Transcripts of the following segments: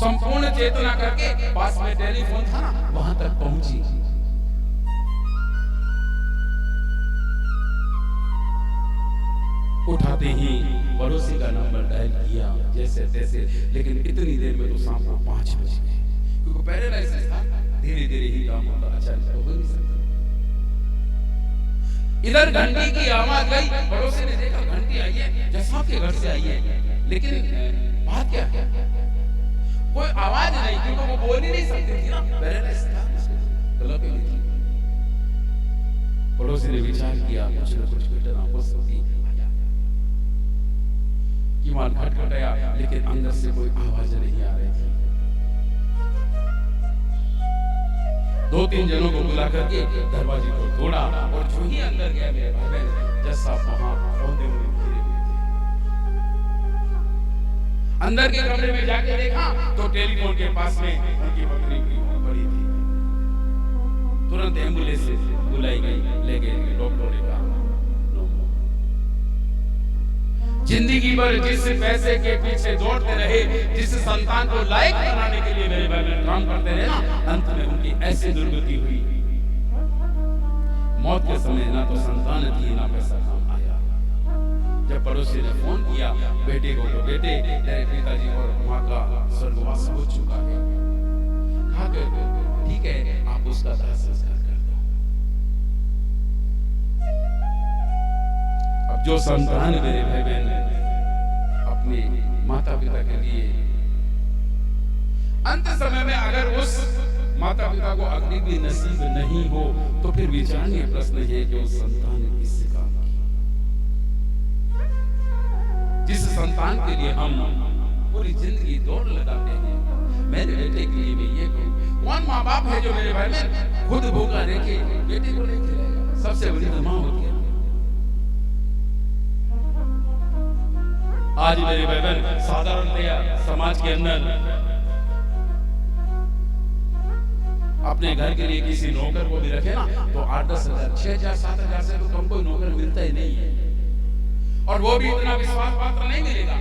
संपूर्ण चेतना करके पास में टेलीफोन था ना, वहां तक पहुंची। उठाते ही पड़ोसी का नंबर डायल किया जैसे तैसे, लेकिन इतनी देर में तो शाम को 5 बज गए, क्योंकि पैरालाइसिस था, धीरे धीरे ही काम होता, अचानक तो हो नहीं सकता। इधर घंटी की आवाज गई, पड़ोसी ने देखा घंटी आई है, जैसा के घर से आई है, लेकिन बात क्या है, कोई आवाज नहीं, क्योंकि वो बोल ही नहीं सकती थी ना, पैरालाइसिस था, गला पे नहीं थी। पड़ोसी ने विचार किया कुछ न कुछ घटना हो सकती है, कीवान खटखटाया, लेकिन अंदर से कोई आवाज नहीं आ रही थी। 2-3 जनों को बुला करके दरवाजे को तोड़ा, और जो ही अंदर गया मेरे भाई बहन, जैसा वहां पौधे में घिरे हुए थे। अंदर के कमरे में जाके देखा तो टेलीफोन के पास में उनकी पत्नी पड़ी थी। तुरंत एम्बुलेंस बुलाई गई, ले गए, डॉक्टर ने कहा जिंदगी भर जिस पैसे के पीछे दौड़ते रहे, जिस संतान को लायक बनाने के लिए मेरे भाई बहन काम करते रहे ना, अंत में उनकी ऐसी दुर्गति हुई। मौत के समय ना तो संतान थी ना पैसा काम आया। जब पड़ोसी ने फोन किया बेटे को, तो बेटे तेरे पिताजी और माँ का स्वर्गवास हो चुका है, कहा ठीक है आप उसका दाह संस्कार कर दो। अब जो संतान मेरे भाई बहन अपने माता पिता के लिए अंत समय में अगर उस माता पिता को अग्नि भी नसीब नहीं हो, तो फिर विचारणीय प्रश्न है कि उस संतान ने किससे काम किया। जिस संतान के लिए हम पूरी जिंदगी दौड़ लगाते हैं, मेरे बेटे के लिए भी ये कहूं, कौन माँ बाप है जो मेरे भाई में खुद भूखा रह के बेटे को नहीं खिलाएगा। सबसे बड़ी तो माँ होती है। आज मेरे भाई बहन साधारणतया समाज के अंदर अपने घर के लिए किसी नौकर को भी रखे ना, तो 8-10 हजार 6,000-7,000 से तो कम कोई नौकर मिलता ही नहीं है, और वो भी इतना विश्वास पात्र नहीं मिलेगा।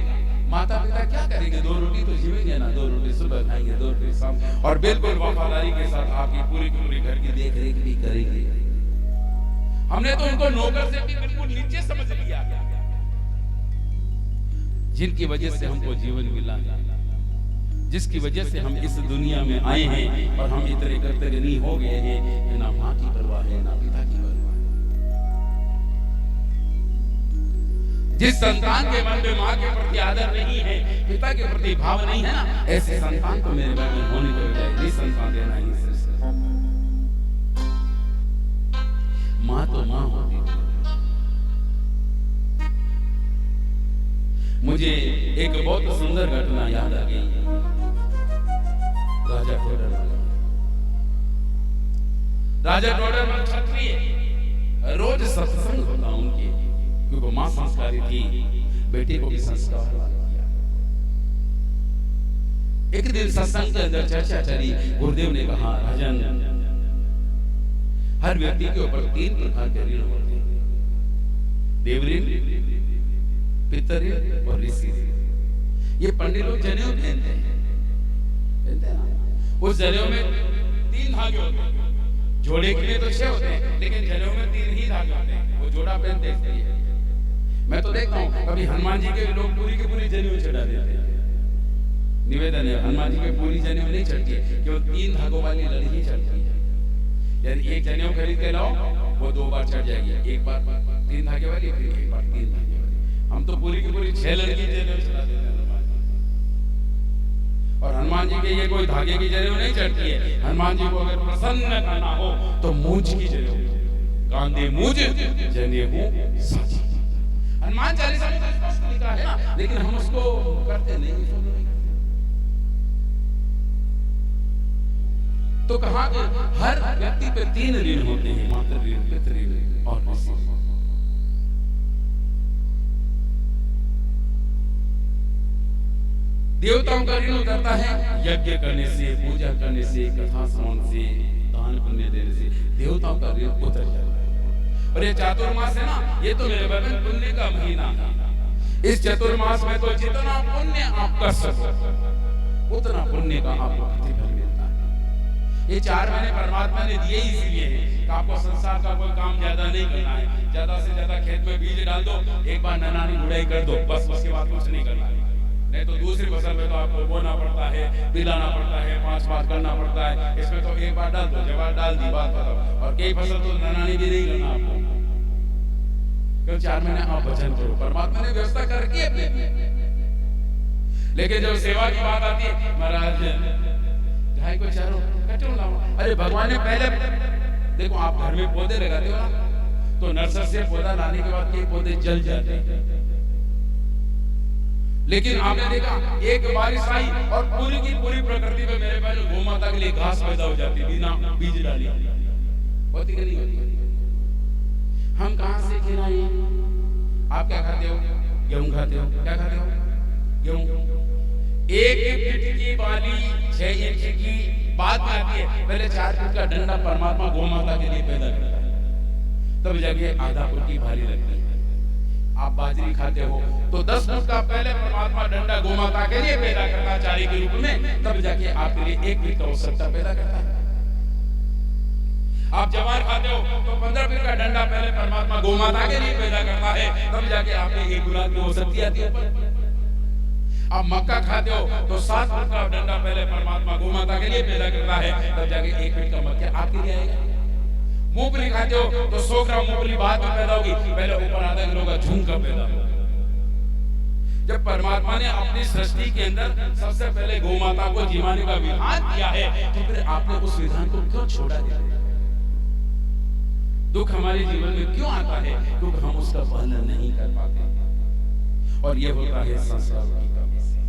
माता पिता क्या करेंगे, 2 रोटी तो जीवेंगे ना, 2 रोटी सुबह खाएंगे, 2 रोटी शाम, और बिल्कुल वफादारी के साथ आपकी पूरी की पूरी घर की देख रेख भी करेंगे। हमने तो उनको नौकर से भी बिल्कुल नीचे समझ लिया, जिनकी वजह से हमको जीवन मिला, जिसकी वजह से हम इस दुनिया में आए हैं, और हम इतने कर्तव्यहीन हो गए हैं, ना माँ की परवाह है ना पिता की परवाह है। जिस संतान के मन में माँ के प्रति आदर नहीं है, पिता के प्रति भाव नहीं है ना, ऐसे संतान तो मेरे मन में होने के बजाय नहीं संतान देना ही श्रेष्ठ है। माँ तो माँ होती है। मुझे एक बहुत सुंदर घटना याद आ गई। राजा टोडरमल क्षत्रिय, रोज सत्संग होता उनके, क्योंकि मां संस्कारी थी, बेटे को भी संस्कार किया। एक दिन सत्संग के अंदर चर्चा चली, गुरुदेव ने कहा राजन, हर व्यक्ति के ऊपर 3 प्रकार के ऋण होते हैं, देव ऋण, पितर और ऋषि। ये पंडित लोग जनेऊ पहनते हैं ना, उस जनेऊ में 3 धागे होते हैं, जोड़े के लिए तो 6 होते हैं, लेकिन जनेऊ में 3 ही धागे होते हैं, वो जोड़ा पहनते हैं। मैं तो देखता हूँ कभी हनुमान जी के लोग पूरी की पूरी जनेऊ चढ़ा देते हैं। निवेदन है, हनुमान जी के पूरी जनेऊ नहीं चढ़ती है, केवल 3 धागों वाली लड़ी ही चढ़ती है। यानी एक जनेऊ खरीद के लाओ, वो 2 बार चढ़ जाएगी, एक बार 3 धागे वाली, फिर एक बार 3 धागे। हम तो पूरी की पूरी 6 लड़की जनेऊ चढ़ा देते हैं हनुमान जी। और हनुमान जी के ये कोई धागे की जनेऊ नहीं चढ़ती है। हनुमान जी को अगर प्रसन्न करना हो तो मूंछ की जनेऊ, कांधे मूंछ जनेऊ साची। हनुमान चालीसा में तो स्पष्ट लिखा है ना, लेकिन हम उसको करते नहीं। तो कहा कि हर व्यक्ति पे 3 ऋण होते हैं, मातृ ऋण, पितृ ऋण और ऋषि ऋण। देवताओं का ऋण करता है यज्ञ करने से, पूजा करने से, कथा श्रवण से, दान पुण्य देने से देवताओं का ऋण उतर जाता है। और ये चातुर्मास है ना, ये तो मेरे भाई पुण्य का महीना है। इस चतुर्मास में तो जितना पुण्य आप कर सको उतना पुण्य का आपको प्रतिफल मिलता है। ये 4 महीने परमात्मा ने दिए ही इसलिए हैं कि आपको संसार का कोई काम ज्यादा नहीं करना है। ज्यादा से ज्यादा खेत में बीज डाल दो, एक बार ननानी गुड़ाई कर दो, बस उसके बाद कुछ नहीं करना है। नहीं तो दूसरी फसल में तो आपको बोना पड़ता है, पिलाना पड़ता है, 5 बार करना पड़ता है। इसमें तो एक बार डाल दो, जब बार डाल दी बात खत्म। और कई फसल तो ननानी भी नहीं करना आपको, क्यों 4 महीने आप भजन करो, परमात्मा ने व्यवस्था करके अपने। लेकिन जब सेवा की बात आती है, महाराज गाय को चारो कटो लाओ, अरे भगवान ने पहले देखो, आप घर में पौधे लगाते हो ना, तो नर्सरी से पौधा लाने के बाद कई पौधे जल जाते हैं। लेकिन आपने देखा एक बारिश आई और पूरी की पूरी प्रकृति में मेरे पहले गौ माता के लिए घास पैदा हो जाती बिना बीज डाली। होती कि नहीं होती? हम कहां से खिलाएं? आप क्या खाते हो? गेहूं खाते हो? क्या खाते हो? गेहूं। 1 फीट की बाली 6 इंच की बाद में आती है। पहले 4 फीट का डंडा परमात्मा गौ माता के लिए पैदा करता है, तब जाके आधा फुट की भारी लगती है। आप बाजरी खाते हो तो 10 फुट का पहले परमात्मा डंडा गौ माता के लिए पैदा करता है चारे के रूप में, तब जाके आपके लिए 1 फीट का आवश्यकता पैदा करता है। आप जवार खाते हो तो 15 फीट का डंडा पहले परमात्मा गौ माता के लिए पैदा करता है, तब जाके आपके 1 गुलाब की आवश्यकता आती है। आप मक्का खाते हो तो 7 फुट का डंडा पहले परमात्मा गौ माता के लिए पैदा करता है, तब जाके 1 फीट का मक्का आपके लिए आएगा। मूंगफली खाते हो तो 100 ग्राम मूंगफली बाद में पैदा होगी, पहले ऊपर आधा किलो का झुमका पैदा होगा। जब परमात्मा ने अपनी सृष्टि के अंदर सबसे पहले गौ माता को जिमाने का विधान किया है, तो फिर आपने उस विधान को क्यों छोड़ा दिया? दुख हमारे जीवन में क्यों आता है? क्योंकि हम उसका पालन नहीं कर पाते, और ये होता है संस्कार की कमी से।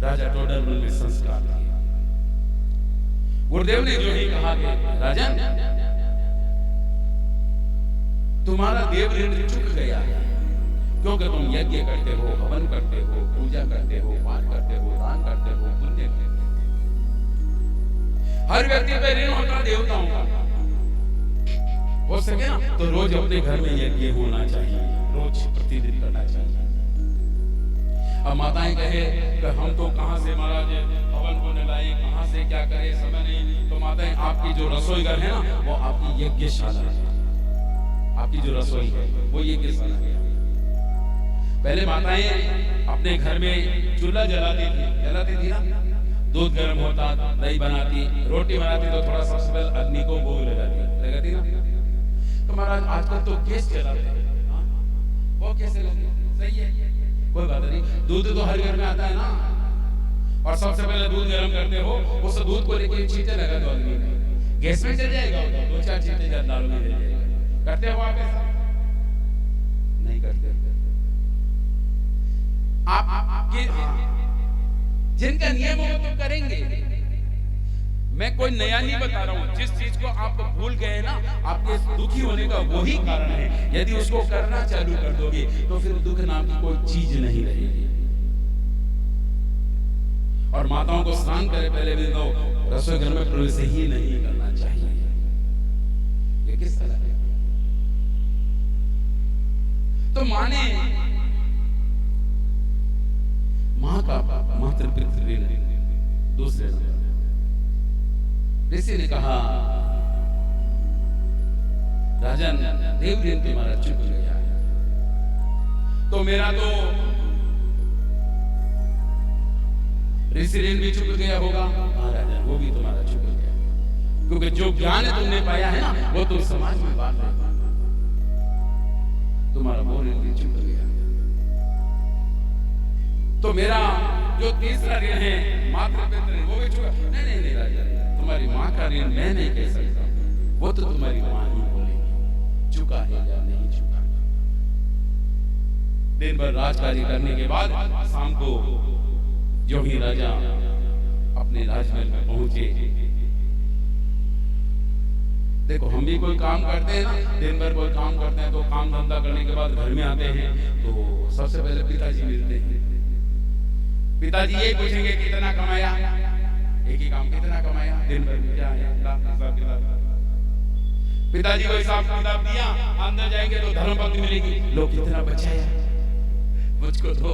राजा टोडरमल में संस्कार थे। गुरुदेव ने जो ही कहा कि राजन, तुम्हारा देव ऋण चुक गया है, क्योंकि तुम यज्ञ करते हो, हवन करते हो, पूजा करते हो, पाठ करते हो, दान करते हो, पुण्य करते हो। हर व्यक्ति पे ऋण होता देवताओं का। हो सके ना तो रोज अपने घर में यज्ञ होना चाहिए, रोज प्रतिदिन करना चाहिए। अब माताएं कहे कि हम तो कहां से महाराज हवन होने लाए, कहां से क्या करें, समय नहीं। तो माताएं, आपकी जो रसोई घर है ना, वो आपकी यज्ञशाला है। आपकी जो रसोई है वो यज्ञशाला है। पहले माताएं अपने घर में चूल्हा जलाती थी ना, दूध गर्म होता, दही बनाती, रोटी बनाती, तो थोड़ा सबसे पहले अग्नि को भोग लगाती ना। तो महाराज आजकल तो गैस चलाते हैं, वो कैसे लगे? सही है, कोई बात नहीं। दूध तो हर घर में आता है ना, और सबसे पहले दूध गर्म करते हो, उस दूध को लेके चीटे लगा दो अग्नि में, गैस में चल जाएगा, 2-4 चीटे डालो में जल जाएगा। करते हो आप ऐसा? नहीं करते। आप जिनका नियम हो तो करेंगे। मैं कोई नया नहीं बता रहा हूं। जिस चीज को आप भूल गए ना, आपके दुखी होने का वही कारण है। यदि उसको करना चालू कर दोगे तो फिर दुख नाम की कोई चीज नहीं रहेगी। और माताओं को स्नान करे पहले भी तो रसोई घर में प्रवेश ही नहीं करना चाहिए। ये किस तरह है? तो माने मां का मातृ पितृ ऋण दूसरे ऋषि ने कहा, राजन, देव ऋण तुम्हारा चुक गया है, तो मेरा तो ऋषि ऋण भी चुक गया होगा। हाँ राजन, वो भी तुम्हारा चुक गया, क्योंकि जो ज्ञान तुमने पाया है ना, वो तुम समाज में बांट रहे हो। तुम्हारा वो ऋण भी चुक गया। तो मेरा जो तीसरा ऋण है मातृ पितृ ऋण, वो भी चुका। नहीं राजा, तुम्हारी माँ का ऋण मैं नहीं कह सकता, वो तो तुम्हारी माँ ही बोलेगी चुका है या नहीं चुका। दिन भर राजकाजी करने के बाद शाम को जो ही राजा अपने राजमहल में पहुंचे, देखो हम भी कोई काम करते हैं ना, दिन भर कोई काम करते हैं, तो काम धंधा करने के बाद घर में आते हैं तो सबसे पहले पिताजी मिलते हैं। पिताजी ये पूछेंगे कितना कमाया, एक ही काम कितना कमाया, दिन भर क्या है हिसाब किताब। पिताजी को हिसाब किताब दिया, अंदर जाएंगे तो धर्मपत्नी मिलेगी, लोग कितना बचाया मुझको दो।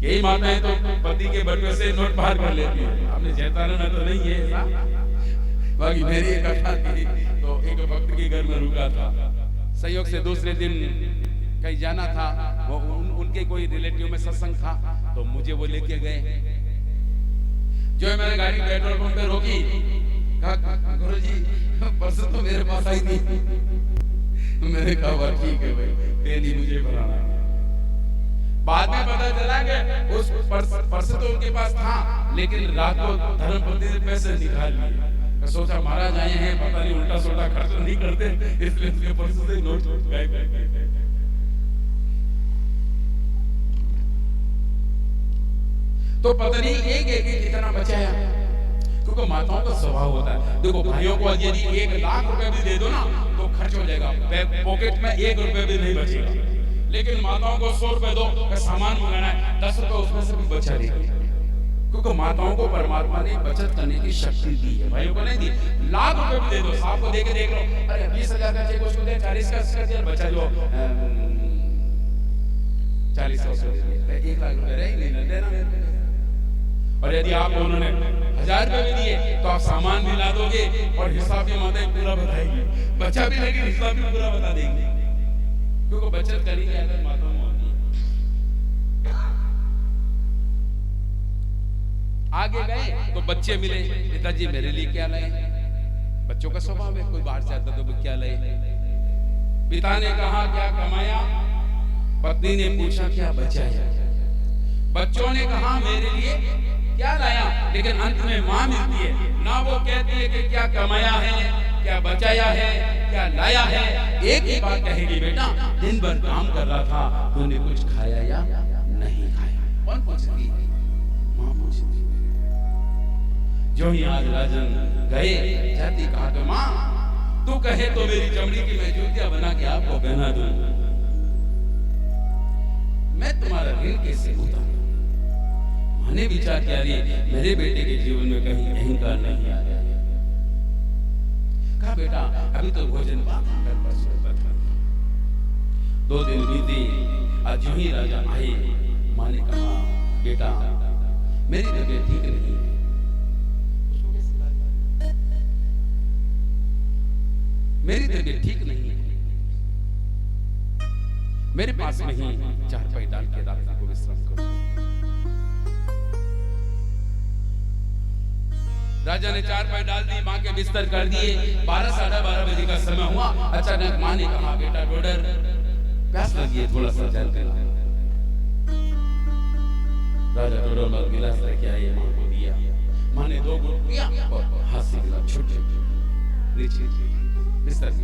यही माताएं तो पति के बटुए से नोट बाहर कर लेती है। आपने जयतारण में तो नहीं है ऐसा। बाकी मेरी एक कथा थी, तो एक भक्त के घर में रुका था। संयोग से दूसरे दिन कहीं जाना था, वो उनके कोई रिलेटिव में सत्संग था, तो मुझे वो लेके गए। जो मैंने गाड़ी पेट्रोल पंप पे रोकी, कहा गुरुजी परसों तो मेरे पास आई थी। मैंने कहा वाह ठीक है भाई, तेल ही मुझे भराना है। बाद में पता चला कि उस परसों तो उनके पास था, लेकिन रात को धर्मपति ने पैसे निकाल लिए। सोचा महाराज आए हैं, पता नहीं उल्टा सुल्टा खर्च नहीं करते, इसलिए उसके परसों से नोट गायब कर दिए। तो पत्नी एक कितना बचाया, क्योंकि माताओं का स्वभाव होता है। देखो भाइयों को यदि 1 लाख रुपए भी दे दो ना तो खर्च हो जाएगा, पॉकेट में 1 रुपए भी नहीं बचेगा। लेकिन माताओं को 100 रुपए दो, सामान मंगाना है, 10 रुपए उसमें से भी बचा देगी, क्योंकि माताओं को परमात्मा ने बचत करने की शक्ति दी है, भाइयों को नहीं दी। लाख रुपए भी दे दो, साहब को देके देख लो, अरे 20,000 का चेक उसको दे, 40 का दिया, बचा जो 40 का उसको दे, 1 लाख रुपए रह नहीं देना। और यदि आप उन्होंने 1000 रुपए भी दिए तो आप सामान भी ला दोगे और हिसाब भी माता पूरा बताएगी, बचा भी लेकिन हिसाब भी पूरा बता देंगे, क्योंकि बचत करने की आदत माताओं में होती है। आगे गए तो बच्चे मिले, पिताजी मेरे लिए क्या लाए? बच्चों का स्वभाव है, कोई बाहर से आता तो क्या लाए? पिता ने कहा क्या कमाया, पत्नी ने पूछा क्या बचाया। बच्चों ने कहा मेरे लिए क्या लाया, लेकिन अंत में मां मिलती है ना, वो कहती है कि क्या कमाया है, क्या बचाया है, क्या लाया है। एक ही बात कहेगी, बेटा दिन भर काम कर रहा था, तूने कुछ खाया या नहीं खाया? कौन पूछती है? मां पूछती है। जो ही आज राजन गए, जाती कहा तो मां तू कहे तो मेरी चमड़ी की मैं जूतियां बना के आपको पहना दूं, मैं तुम्हारा ऋण कैसे उतारूं? मैंने विचार किया मेरे बेटे के जीवन में कहीं अहंकार नहीं आ गया। कहा बेटा अभी तो भोजन कर 2 दिन बीते, आज यूं ही राजा आए, मां ने कहा बेटा मेरी तबीयत ठीक नहीं है। मेरी तबीयत ठीक नहीं है, मेरे पास में ही चारपाई डाल के रात्रि को विश्राम करो। राजा ने चारपाई डाल दी, मां के बिस्तर कर दिए। 12 साढ़े 12 बजे का समय हुआ। अचानक मां ने कहा बेटा डोडर प्यास लगी है, थोड़ा सा जल पिला। राजा डोडर में गिलास लेके आए, मां को दिया। मां ने 2 घूंट पिया और हाथ से गिलास छूट नीचे बिस्तर से।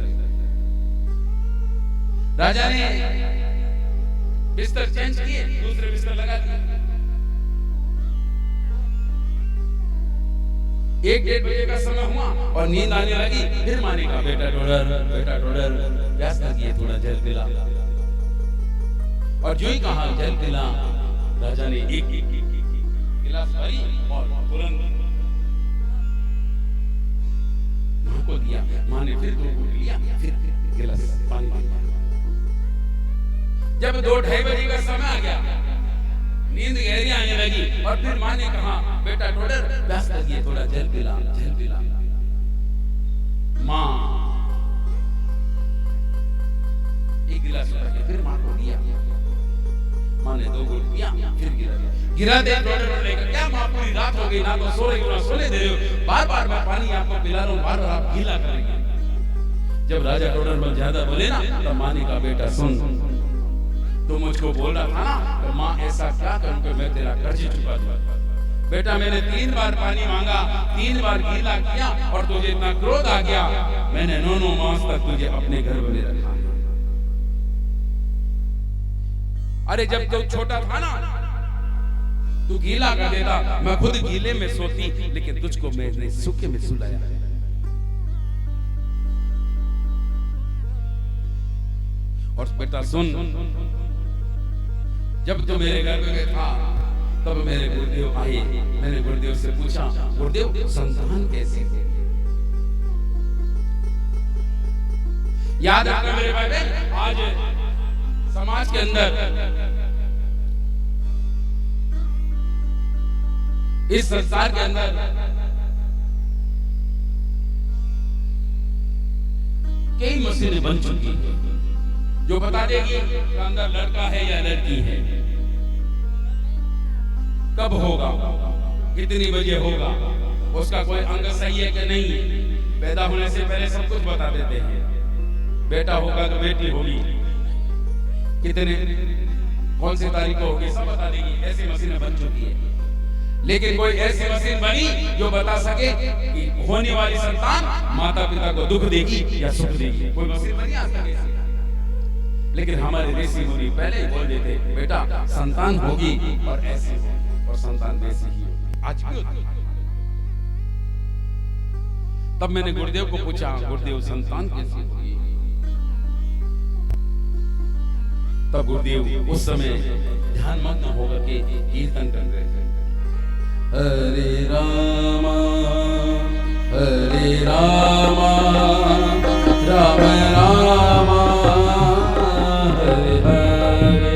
राजा ने बिस्तर चेंज किए, दूसरे बिस्तर लगा दिए। 1-1:30 बजे का समय हुआ और नींद आने लगी। फिर मां ने कहा बेटा डोडर प्यास लगी है, थोड़ा जल पिला। और जो ही कहा जल पिला, राजा ने एक गिलास भरी और तुरंत मां को दिया। मां ने फिर 2 घूंट लिया, फिर गिलास पानी दिया। जब 2-2:30 बजे का समय आ गया, नींद गहरी आने लगी और फिर मां ने कहा बेटा डोडर प्यास लगी है, थोड़ा जल पिला। मां एक गिलास लेके फिर मां को दिया। मां ने 2 घूंट पिया, फिर गिरा दे। डोडर लेकर क्या मां पूरी रात हो गई, ना तो सो रही हो ना सोने दे रहे हो, बार-बार मैं पानी आपको पिला रहा हूं, बार-बार आप गीला करेंगे। जब राजा डोडर बल ज्यादा बोले ना, तो मां ने कहा बेटा सुन, तू मुझको बोल रहा था ना, तो मां ऐसा क्या करूं कि मैं तेरा कर्ज चुका दूं। बेटा मैंने 3 बार पानी मांगा, 3 बार गीला किया और तुझे इतना क्रोध आ गया, मैंने 9 मास तक तुझे अपने घर में रखा। अरे जब तू छोटा था ना, तू गीला कर देता, मैं खुद गीले में सोती, लेकिन तुझको मैंने सूखे में सुलाया। और बेटा सुन, जब तू मेरे घर में था तब मेरे गुरुदेव आए। मैंने गुरुदेव से पूछा गुरुदेव संतान कैसी थी? याद रखना मेरे भाई बहन, आज समाज के अंदर इस संसार के अंदर कई मशीनें बन चुकी हैं जो बता देगी कि अंदर लड़का है या लड़की है, कब होगा, कितनी बजे होगा, उसका कोई अंग सही है कि नहीं, पैदा होने से पहले सब कुछ बता देते हैं। बेटा होगा तो बेटी होगी, कितने कौन सी तारीख को होगी, सब बता देगी। ऐसी मशीनें बन चुकी है, लेकिन कोई ऐसी मशीन बनी जो बता सके कि होने वाली संतान माता पिता को दुख देगी या सुख देगी? कोई मशीन बनी आज तक ऐसी? लेकिन हमारे ऋषि मुनि पहले ही बोल देते, बेटा संतान होगी और ऐसी होगी और संतान वैसी ही होगी। आज भी होती है। तब मैंने गुरुदेव को पूछा, गुरुदेव संतान कैसी होगी? तब गुरुदेव उस समय ध्यान मग्न होकर के कीर्तन कर रहे थे, हरे रामा राम रामा हरे हरे।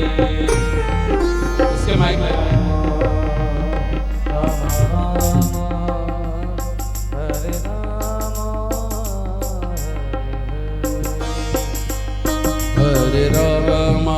इसके माइक में हरे रामा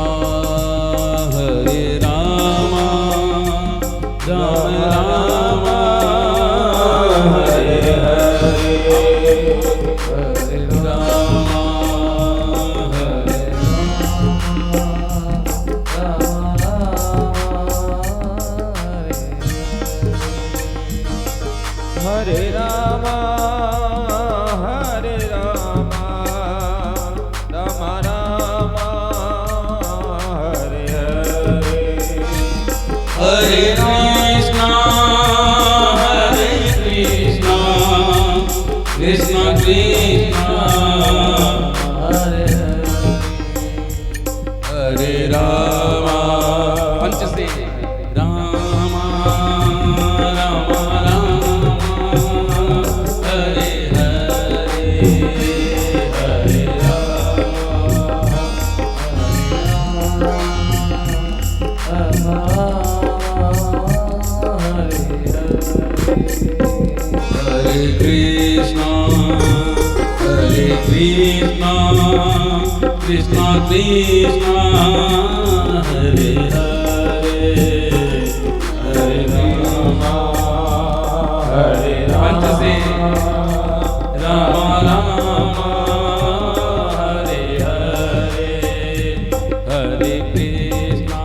कृष्णा कृष्णा हरे हरे हरे रामा हरे पंच से रामा रामा हरे हरे हरे कृष्णा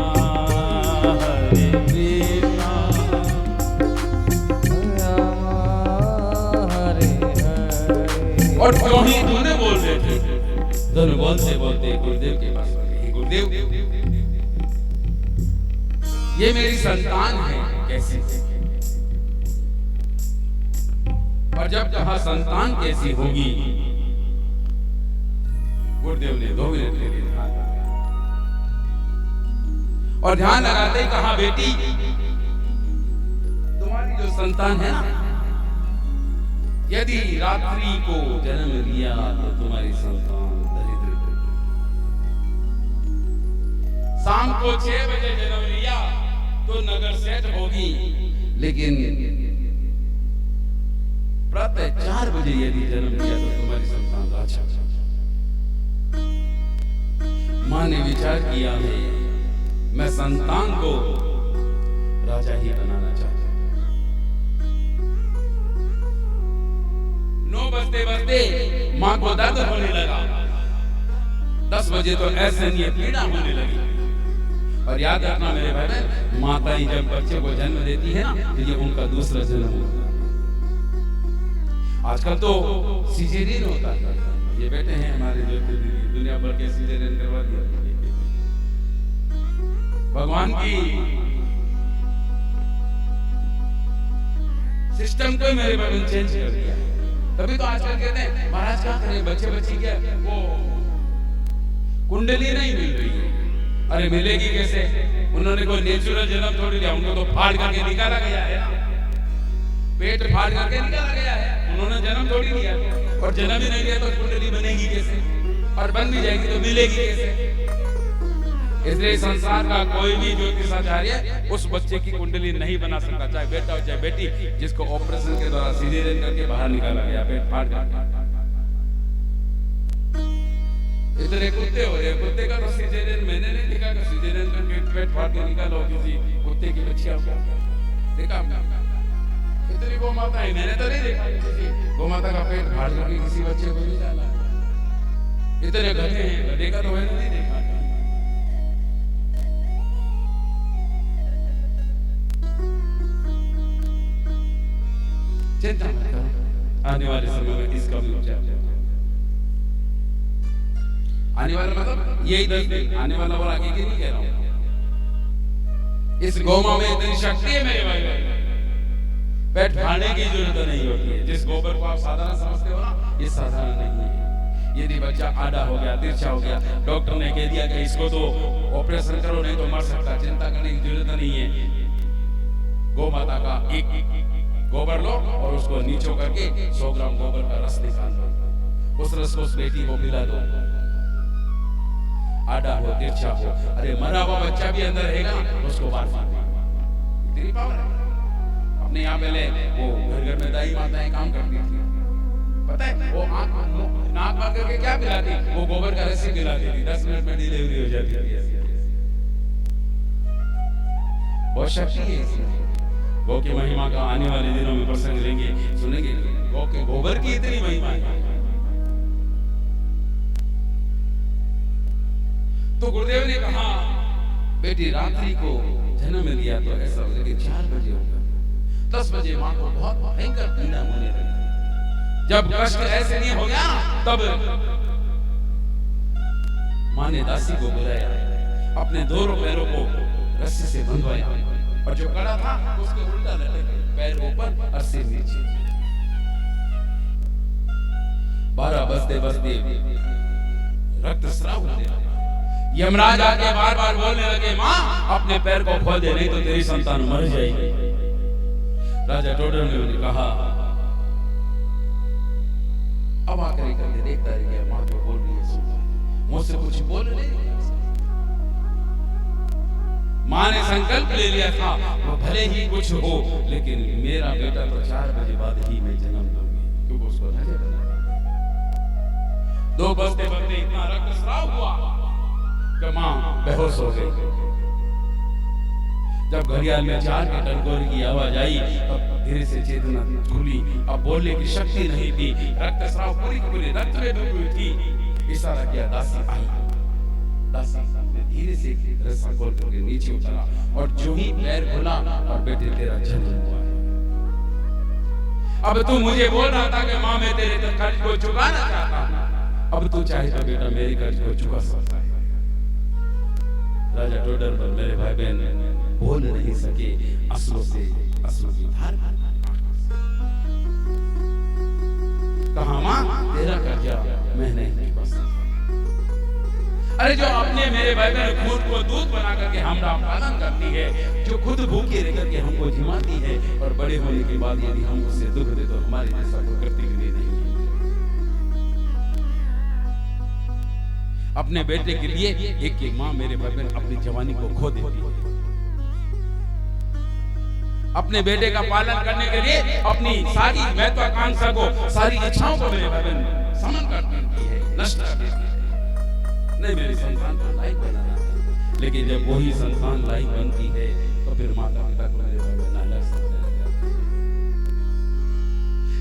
हरे हरे। और क्यों ही तूने बोल रहे थे, दोनों बोलते बोलते गुरुदेव के पास गए। गुरुदेव, ये मेरी संतान है कैसी? और जब कहा संतान कैसी होगी, गुरुदेव ने 2 मिनट के लिए ध्यान लगाया और ध्यान लगाते ही कहा, बेटी तुम्हारी जो संतान है ना, यदि रात्रि को जन्म लिया तो तुम्हारी संतान दरिद्र होगी, शाम को 6 बजे जन्म लिया तो नगर सेठ होगी, लेकिन प्रातः 4 बजे यदि जन्म लिया तो तुम्हारी संतान राजा। मां ने विचार किया है, मैं संतान को राजा ही बनाना चाहता हूं। 9 बजते बजते मां को दर्द होने लगा, 10 बजे तो ऐसे नहीं पीड़ा होने लगी। और याद रखना मेरे भाई, माताएं जब बच्चे को जन्म देती है ना, तो ये उनका दूसरा जन्म होता है। आजकल तो सिजेरियन होता है, ये बेटे हैं हमारे जो दुनिया भर के सिजेरियन करवा दिया। भगवान की सिस्टम को मेरे बारे में चेंज कर दिया। तभी तो आजकल कहते हैं महाराज क्या करें, बच्चे बच्ची क्या वो कुंडली नहीं मिल रही है। अरे मिलेगी कैसे? उन्होंने कोई नेचुरल जन्म थोड़ी लिया, उनको तो फाड़ करके निकाला गया है, पेट फाड़ करके निकाला गया है, उन्होंने जन्म थोड़ी लिया। और जन्म ही नहीं लिया तो कुंडली बनेगी कैसे? और बन भी जाएगी तो मिलेगी कैसे? इसलिए संसार का कोई भी ज्योतिषाचार्य उस बच्चे की कुंडली नहीं बना सकता, चाहे बेटा हो चाहे बेटी, जिसको ऑपरेशन के द्वारा सीजेरियन करके बाहर निकाला गया, पेट फाड़ कर। इतने कुत्ते हो रहे, कुत्ते का तो सीजेरियन मैंने नहीं देखा कि सीजेरियन करके पेट फाड़ के निकालो किसी कुत्ते की बच्चियां को, देखा? इतनी गौ माता है, मैंने तो नहीं देखा किसी गौ माता का पेट फाड़ करके किसी बच्चे को निकाला। इतने गधे हैं, गधे का तो मैंने नहीं देखा। चिंता मत करो, आने वाले समय में इसका भी उपचार होगा। आने वाला मतलब यही दस आने वाला और आगे की नहीं कह रहा हूं। इस गौमा में इतनी शक्ति है मेरे भाई, पेट फाड़ने की जरूरत नहीं होती है। जिस गोबर को आप साधारण समझते हो ना, ये साधारण नहीं है। यदि बच्चा आधा हो गया, तिरछा हो गया, डॉक्टर ने कह दिया कि इसको तो ऑपरेशन करो नहीं तो मर सकता, चिंता करने की जरूरत नहीं है। गौ माता का एक गोबर लो और उसको नीचो करके 100 ग्राम गोबर का रस निकाल दो, उस रस को उस बेटी को पिला दो। आधा हो, तिरछा हो, अरे मरा हुआ बच्चा भी अंदर रहेगा, उसको बाहर मार दो। इतनी पावर है। अपने यहाँ पहले वो घर में दाई माताएं काम करती थी, पता है? वो नाक मार करके क्या पिलाती? वो गोबर का रस पिलाती थी, 10 मिनट में डिलीवरी हो जाती थी। बहुत शक्ति है इसमें। गौ की महिमा का आने वाले दिनों में प्रसंग लेंगे, सुनेंगे। गौ के गोबर की इतनी महिमा है। तो गुरुदेव ने कहा, बेटी रात्रि को जन्म लिया तो ऐसा हो कि 4 बजे होगा, 10 बजे मां को बहुत भयंकर पीड़ा होने लगी। जब कष्ट ऐसे नहीं हो गया, तब मां ने दासी को बुलाया, अपने दोनों पैरों को रस्सी से बंधवाया और जो कड़ा था उसके उल्टा लटके, पैर ऊपर और सिर नीचे। 12 बजते बजते रक्तस्राव होने लगा। यमराज आके बार-बार बोलने लगे, मां अपने पैर को खोल दे, नहीं तो तेरी संतान मर जाएगी। राजा टोडर ने उन्हें कहा, अब आकर करके देखता रह गया, मां जो बोल रही है सुन रहा है, मुझसे कुछ बोल नहीं। मां ने संकल्प ले लिया था, वो भले ही कुछ हो, लेकिन मेरा बेटा तो 4 बजे बाद ही मैं जन्म दूंगी, क्योंकि उसको राजा बनाना। 2 बजते बजते इतना रक्तस्राव हुआ कि मां बेहोश हो गई। जब घड़ियाल में 4 के टंकोर की आवाज आई, तब धीरे से चेतना खुली। अब बोलने की शक्ति नहीं थी, रक्तस्राव पूरी की पूरी रक्त में डूबी हुई थी। इशारा किया, दासी आई। दासी ने धीरे से रस्सा खोल करके नीचे उतारा और जो ही पैर खुला, और बेटे तेरा जन्म हुआ है। अब तू मुझे बोल रहा था कि मां मैं तेरे कर्ज को चुकाना चाहता हूं, अब तू चाहे तो बेटा मेरे कर्ज को चुका सकता है। राजा टोडर पर मेरे भाई बहन बोल नहीं सके, असलों से असलों की धार कहा, मां तेरा कर्जा मैं नहीं चुका सकता। अरे जो अपने मेरे भाई बहन खुद को दूध बना करके हमारा पालन करती है, जो खुद भूखे रह करके हमको जिमाती है, और बड़े होने के बाद यदि हम उससे दुख दे तो हमारे जैसा कोई करती भी नहीं है। अपने बेटे के लिए एक एक मां मेरे भाई बहन अपनी जवानी को खो देती है। अपने बेटे का पालन करने के लिए अपनी सारी महत्वाकांक्षा को, सारी इच्छाओं को मेरे भाई बहन समन कर देती है, नष्ट कर देती है। नहीं, मेरी संतान को लायक बनाना है, लेकिन जब वही संतान लायक बनती है तो फिर माता पिता को मेरे भाई बहन नालायक समझने लगते हैं।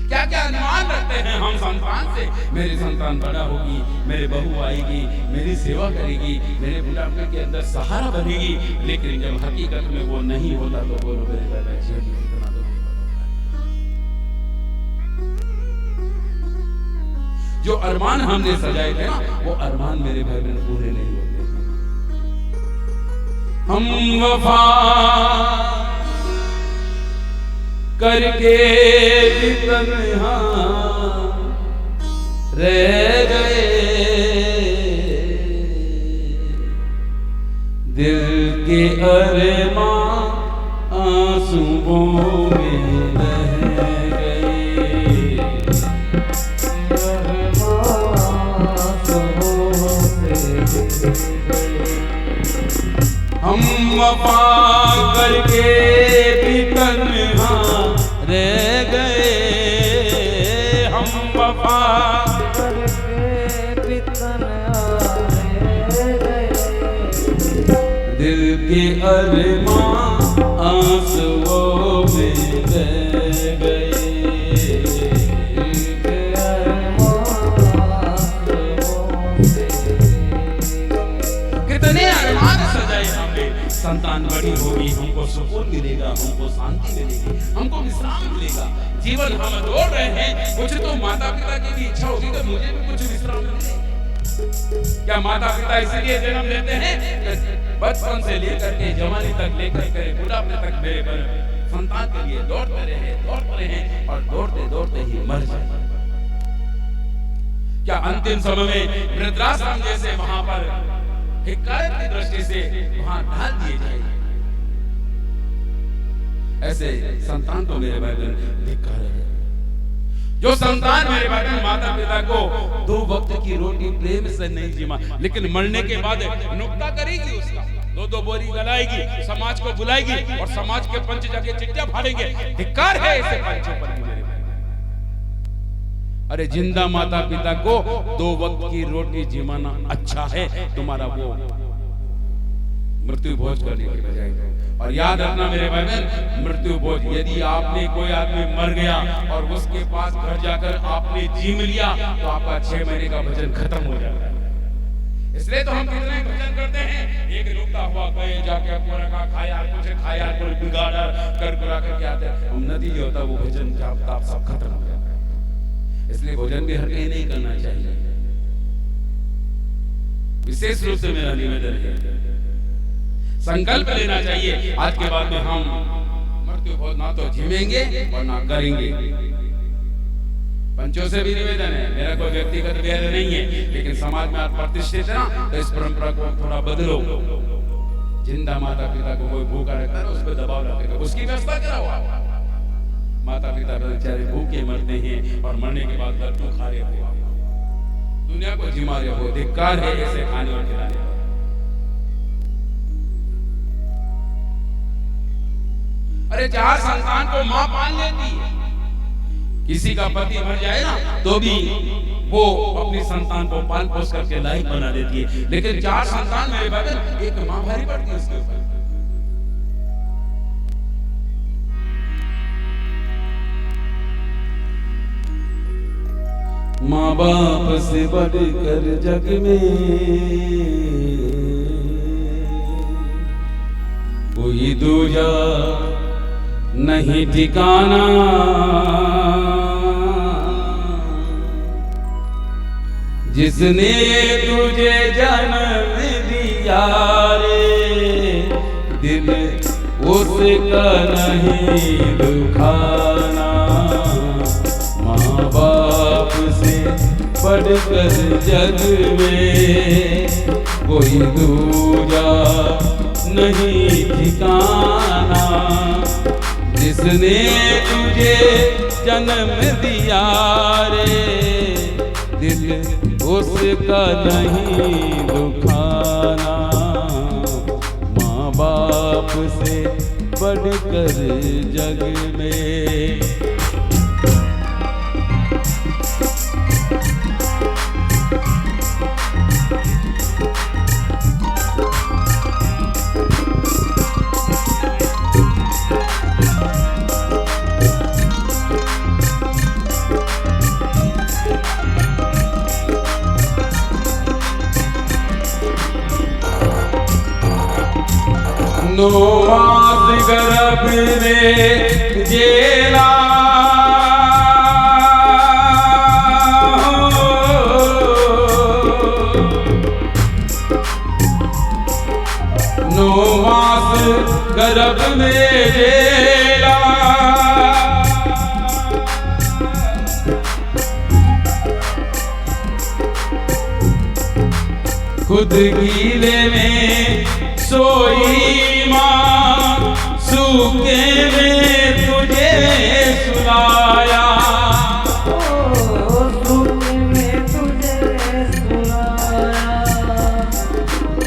क्या क्या अनुमान रखते हैं हम संतान से, मेरी संतान बड़ा होगी, मेरी बहू आएगी, मेरी सेवा करेगी, मेरे बुढ़ापे के अंदर सहारा बनेगी। लेकिन जब हकीकत में वो नहीं होता तो बोलो मेरे भाई बहन जीवन में कितना दुख होता है। जो अरमान हमने सजाए थे ना, वो अरमान मेरे भाई बहन पूरे नहीं होते। हम वफा करके भी तन्हा रह गए, दिल के अरमान आंसुओं में रह गए। वफा करके भी तन्हा रह गए, हम वफा करके भी तन्हा रह गए, दिल के अरमां आंसुओं में बह गए, कितने अरमान सजाए हमने। संतान बड़ी होगी, हमको सुकून मिलेगा, हमको शांति मिलेगी, हमको विश्राम मिलेगा। जीवन हम दौड़ रहे हैं, कुछ तो माता पिता की भी इच्छा होगी तो मुझे भी कुछ विश्राम मिले। क्या माता पिता इसलिए जन्म लेते हैं बचपन से लेकर के जवानी तक लेकर के बुढ़ापे तक मेरे पर संतान के लिए दौड़ते रहे और दौड़ते दौड़ते ही मर जाए। क्या अंतिम समय में वृद्धाश्रम जैसे वहां पर हिकायत की दृष्टि से वहां डाल दिए जाएंगे? ऐसे संतान तो मेरे भाई धिक्कार है। जो संतान मेरे भाई माता पिता को 2 वक्त की रोटी प्रेम से नहीं जिमा, लेकिन मरने के बाद नुक्ता करेगी, उसका 2 बोरी गलाएगी, समाज को बुलाएगी और समाज के पंच जगह चिट्ठियां फाड़ेंगे। धिक्कार है ऐसे पंचों पर मेरे भाई। अरे जिंदा माता पिता को 2 वक्त की रोटी जिमाना अच्छा है, तुम्हारा वो मृत्यु भोज करने के बजाय। और याद रखना मेरे भाई बहन, मृत्यु भोज यदि आपने कोई आदमी मर गया और उसके पास घर जाकर आपने जीम लिया तो आपका 6 महीने का भजन खत्म हो जाता है। इसलिए तो हम कितने भजन करते हैं, एक रुकता हुआ गए जाके पूरा का खाया कुछ बिगाड़ा कर कुरा करके आते हैं, हम नतीजा होता वो भजन जाप ताप सब खत्म हो जाता है। इसलिए भोजन भी हर कहीं नहीं करना चाहिए। विशेष रूप से मेरा निवेदन है, संकल्प लेना चाहिए आज के बाद में हम मृत्यु भोज ना तो झेलेंगे और ना करेंगे। पंचों से भी निवेदन है, मेरा कोई व्यक्तिगत वैर नहीं है, लेकिन समाज में आप प्रतिष्ठित है ना, तो इस परंपरा को थोड़ा बदलो। जिंदा माता पिता को कोई भूखा रहता है उस पर दबाव रखेगा, उसकी व्यवस्था कराओ। माता पिता बेचारे भूखे मरते हैं और मरने के बाद लड्डू खा रहे हो, दुनिया को जिमा रहे हो। धिक्कार है ऐसे खाने और खिलाने का। अरे 4 संतान को मां पाल लेती है, किसी का पति मर जाए ना तो भी वो अपनी संतान को पाल पोस करके लायक बना देती है, लेकिन 4 संतान मेरे बगल एक मां भारी पड़ती है उसके ऊपर। माँ बाप से बढ़कर जग में कोई दूजा नहीं ठिकाना, जिसने तुझे जन्म दिया रे दिल उसका नहीं दुखाना। माँ बाप से बढ़कर जग में कोई दूजा नहीं ठिकाना, जिसने तुझे जन्म दिया रे दिल उसका नहीं दुखाना। माँ बाप से बढ़कर जग में नो मास गर्भ में जेला, नो मास गर्भ में जेला, खुद गीले में सोई माँ सूखे में तुझे सुलाया, सूखे में तुझे सुलाया,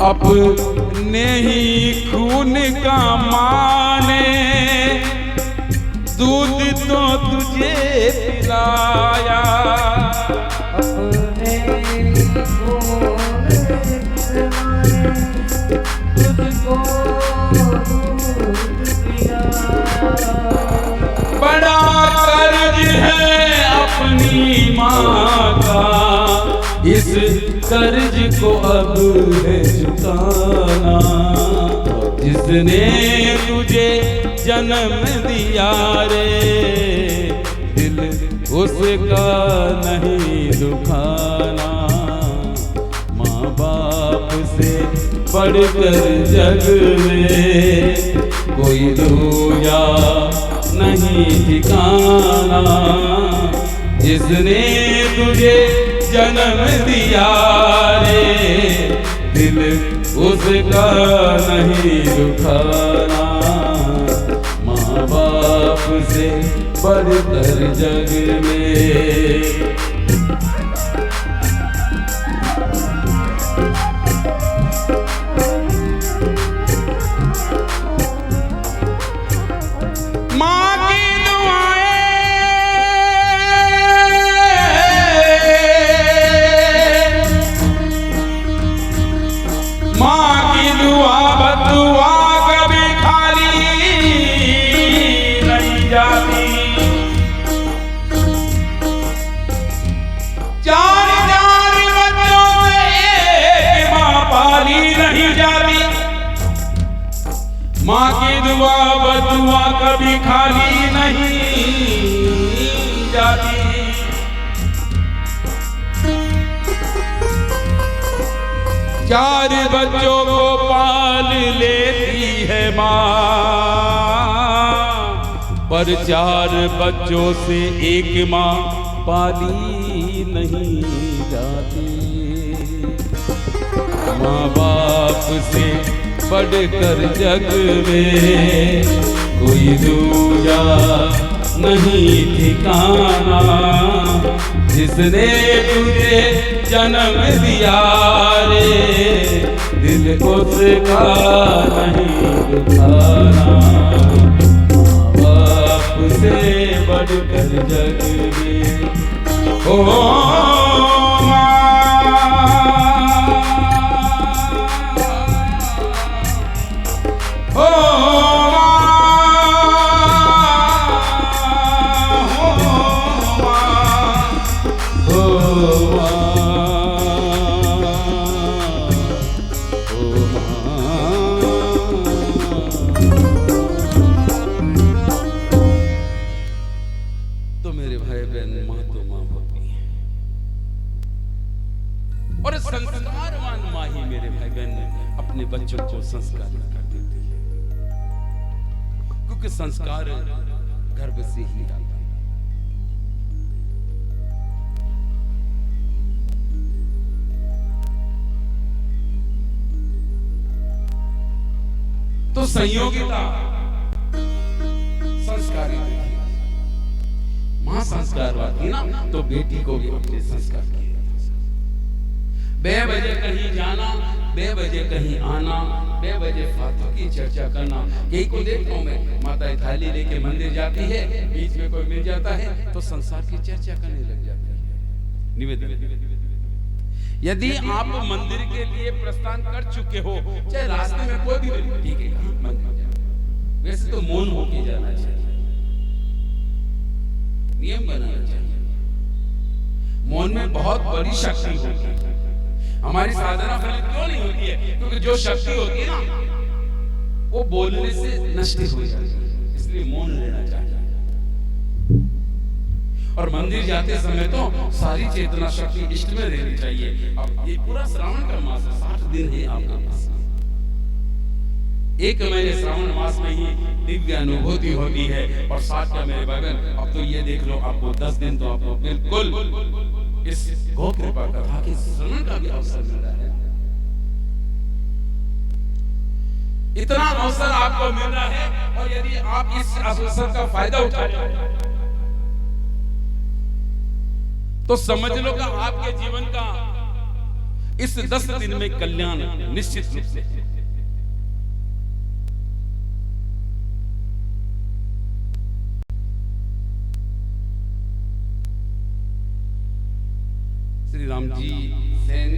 अपने ही खून उनका माने, दूध तो तुझे पिलाया, अपने तुझको दूध पिलाया। बड़ा कर्ज है अपनी माँ का, इस कर्ज को अब है चुकाना। जिसने तुझे जन्म दिया रे, दिल उसका नहीं दुखाना। माँ बाप से बढ़कर जग में कोई दूजा नहीं ठिकाना। जिसने तुझे जन्म दिया रे, दिल उसका नहीं दुखाना। माँ बाप से बढ़कर जग में माँ की दुआ बदुआ कभी खाली नहीं जाती। चार बच्चों को पाल लेती है माँ, पर चार बच्चों से एक माँ पाली नहीं जाती। माँ बाप से बढ़कर जग में कोई दूजा नहीं ठिकाना। जिसने तुझे जन्म दिया रे, दिल उसका नहीं दुखाना। माँ बाप से बढ़कर जग में ओ तो मेरे भाई बहन, माँ तो माँ होती है, और संस्कारवान माँ ही मेरे भाई बहन अपने बच्चों को संस्कार कर देती है, क्योंकि संस्कार गर्भ से ही आता है। तो संयोगिता संस्कारी थी, मां संस्कारवादी ना, तो बेटी को भी अपने संस्कार किए। 2 बजे कहीं जाना, 2 बजे कहीं आना, 2 बजे फालतू की चर्चा करना। यही को देखता हूं मैं, माता थाली लेके मंदिर जाती है, बीच में कोई मिल जाता है तो संसार की चर्चा करने लग जाती है। निवेदन, यदि आप मंदिर के लिए प्रस्थान कर चुके हो, चाहे रास्ते में कोई भी मिले, ठीक है, वैसे तो मौन होके जाना चाहिए, नियम बनाना चाहिए। मौन में बहुत बड़ी शक्ति होती है। हमारी साधना फलित क्यों नहीं होती है? क्योंकि जो शक्ति होती है ना, वो बोलने से नष्ट हो जाती है, इसलिए मौन लेना चाहिए। और मंदिर जाते समय तो सारी चेतना शक्ति इष्ट में रहनी चाहिए। अब ये पूरा श्रावण का मास है, 60 दिन है आपके पास। 1 महीने श्रावण मास में ही दिव्य अनुभूति होती है, और 60 का मेरे भगवान, अब तो ये देख लो, आपको 10 दिन तो आपको बिल्कुल इस गो कृपा कथा के श्रवण का भी अवसर मिल रहा है। इतना अवसर आपको मिल रहा है, और यदि आप इस अवसर का फायदा उठा रहे हो तो समझ लो कि आपके जीवन का इस 10 दिन में कल्याण निश्चित रूप से है। राम जी सेन,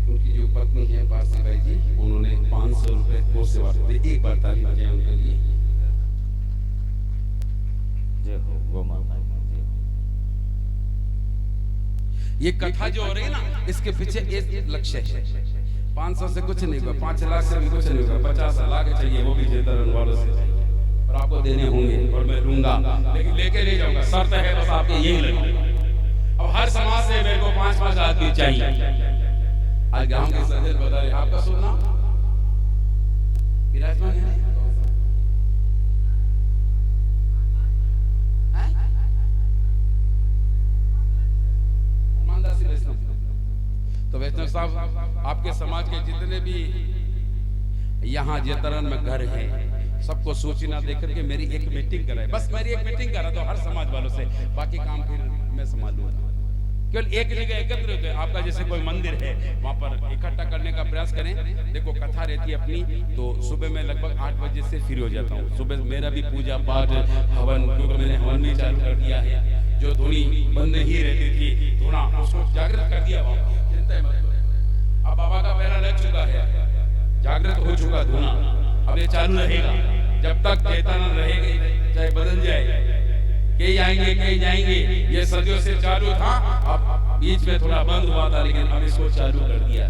उनकी जो पत्नी है पारसी भाई जी, उन्होंने 500 रुपए गौ सेवा से एक बार ताली बजाए उनके लिए। जय हो गौ माता की। ये कथा जो हो रही है ना, इसके पीछे एक लक्ष्य है। 500 से कुछ नहीं होगा, 5 लाख से भी कुछ नहीं होगा, 50 लाख चाहिए, वो भी जेतरन वालों से चाहिए, और आपको देने होंगे और मैं दूंगा, लेकिन लेके ले जाऊंगा। शर्त है बस आपके यही लगे। अब हर समाज से मेरे को 5-5 आदमी चाहिए। आज गांव के सदस्य बता रहे, आपका शुभ नाम विराजमान है? तो वैष्णव साहब, आपके समाज के जितने भी यहाँ जेतरन में घर हैं, सबको सूचना देकर के मेरी एक मीटिंग कराए। बस मेरी एक मीटिंग करा दो हर समाज वालों से, बाकी काम फिर मैं संभालूंगा। केवल एक जगह एकत्र होते हैं। आपका जैसे कोई मंदिर है, वहाँ पर इकट्ठा करने का प्रयास करें। देखो कथा रहती है अपनी, तो सुबह में लगभग 8 बजे से फ्री हो जाता हूँ। सुबह मेरा भी पूजा पाठ हवन, क्योंकि मैंने हवन भी चालू कर दिया है। जो धुनी बंद ही रहती थी, धुना उसको जागृत कर दिया बाबा, चिंता मत करो। अब बाबा का पहरा लग चुका है, जागृत हो चुका धुना, अब ये चालू रहेगा जब तक चेतना रहेगी, चाहे बदल जाए, कई आएंगे कई जाएंगे। ये सदियों से चालू था, अब बीच में थोड़ा बंद हुआ था, लेकिन अब इसको चालू कर दिया।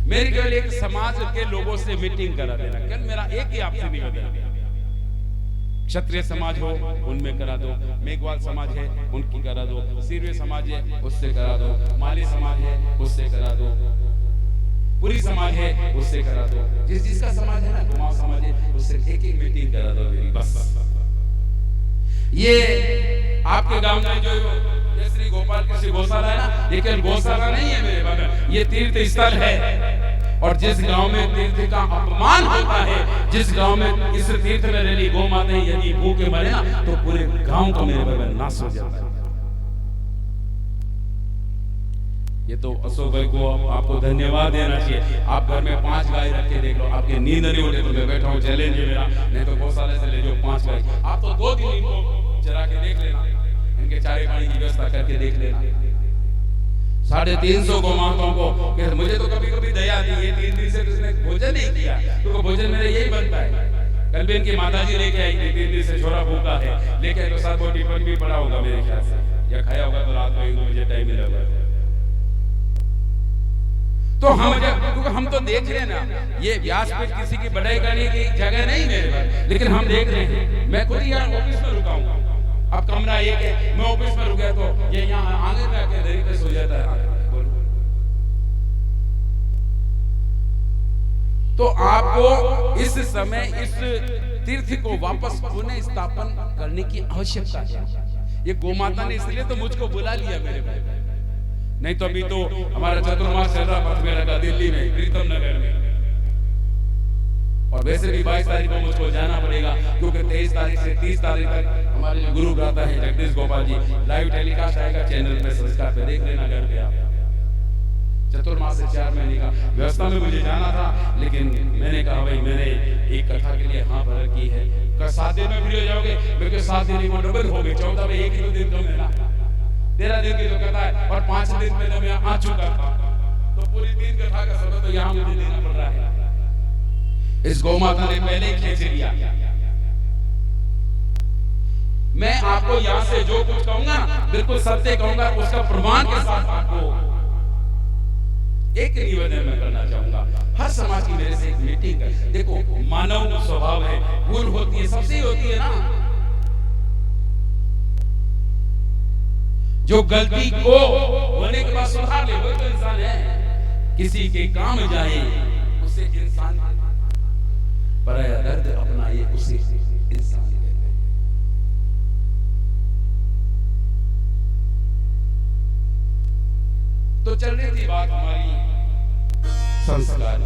मेरी केवल एक समाज के लोगों से मीटिंग करा देना, केवल मेरा एक ही आपसे निवेदन है। क्षत्रिय समाज हो उनमें करा दो, मेघवाल समाज है उनकी करा दो, सीरवे समाज है उससे करा दो, माली समाज है उससे करा दो, पुरी समाज है उससे करा दो, जिसका समाज है ना, कुमाऊं समाज है, उससे एक मीटिंग करा दो मेरी बस। ये आपके गांव में जो श्री गोपाल कृषि गौशाला है ना, ये केवल गौशाला नहीं है मेरे बगल, ये तीर्थ स्थल है। और जिस गांव में तीर्थ का अपमान होता है, जिस गांव में इस तीर्थ में रहने गौ माता यदि भूखे मरे ना, तो पूरे गांव का मेरे बगल नाश हो जाता है। ये तो अशोक भाई को आपको धन्यवाद देना चाहिए। आप घर में 5 गाय रख के देख लो, आपके नींद नहीं उठे तो मैं बैठा हूँ, चैलेंज है मेरा, नहीं तो गौशाला से ले जाओ 5 गाय। आप तो 2 दिन इनको चरा के देख लेना, इनके चारे पानी की व्यवस्था करके देख लेना। 350 गौ माताओं को, मुझे तो कभी कभी दया आती है, 3 दिन से किसने भोजन नहीं किया, क्योंकि भोजन मेरा यही बनता है। कल भी इनकी माता जी लेके आई थी, 3 दिन से छोरा भूखा है, लेके तो साथ वो टिफिन भी पड़ा होगा मेरे ख्याल से, या खाया होगा तो रात में 1-2 बजे टाइम मिला होगा। तो हम तो देख रहे हैं ना, ये व्यासपीठ किसी की बढ़ाई करने की जगह नहीं मेरे पास, लेकिन हम देख रहे हैं। मैं खुद यहाँ ऑफिस में रुका हूँ, अब कमरा एक है, मैं ऑफिस में रुक गया तो ये यहाँ आंगन में आके दरी पे सो जाता है। तो आपको इस समय इस तीर्थ को वापस पुनः स्थापन करने की आवश्यकता है। ये गोमाता ने इसलिए तो मुझको बुला लिया मेरे भाई, नहीं तो अभी तो हमारा चतुर्मास चल रहा पथ में लगा दिल्ली में, प्रीतम नगर में। और वैसे भी 22 तारीख को मुझको जाना पड़ेगा, क्योंकि 23 तारीख से 30 तारीख तक हमारे जो गुरु भ्राता है जगदीश गोपाल जी, लाइव टेलीकास्ट आएगा चैनल पे, संस्कार पे देख लेना घर पे आप। चतुर्मास से 4 महीने का व्यवस्था में मुझे जाना था, लेकिन मैंने कहा भाई मैंने एक कथा के लिए हाँ भर की है, 7 दिन में फ्री हो जाओगे, क्योंकि 7 दिन में डबल हो गए, 14 में 1 दिन कम है ना, 13 दिन की जो कथा है, और 5 दिन पहले मैं आ चुका था, तो पूरी 3 कथा का समय तो यहाँ मुझे देना पड़ रहा है। इस गौ माता ने पहले ही खींच लिया। मैं आपको यहाँ से जो कुछ कहूंगा बिल्कुल सत्य कहूंगा, उसका प्रमाण के साथ आपको एक निवेदन मैं करना चाहूंगा। हर समाज की मेरे से एक मीटिंग है। देखो मानव स्वभाव है, भूल होती है, सबसे होती है ना। जो गलती को होने के बाद सुधार ले, वो तो इंसान है। किसी के काम जाए उसे इंसान, पराया दर्द अपनाए उसे इंसान कहते हैं। तो चल रही थी बात हमारी संस्कार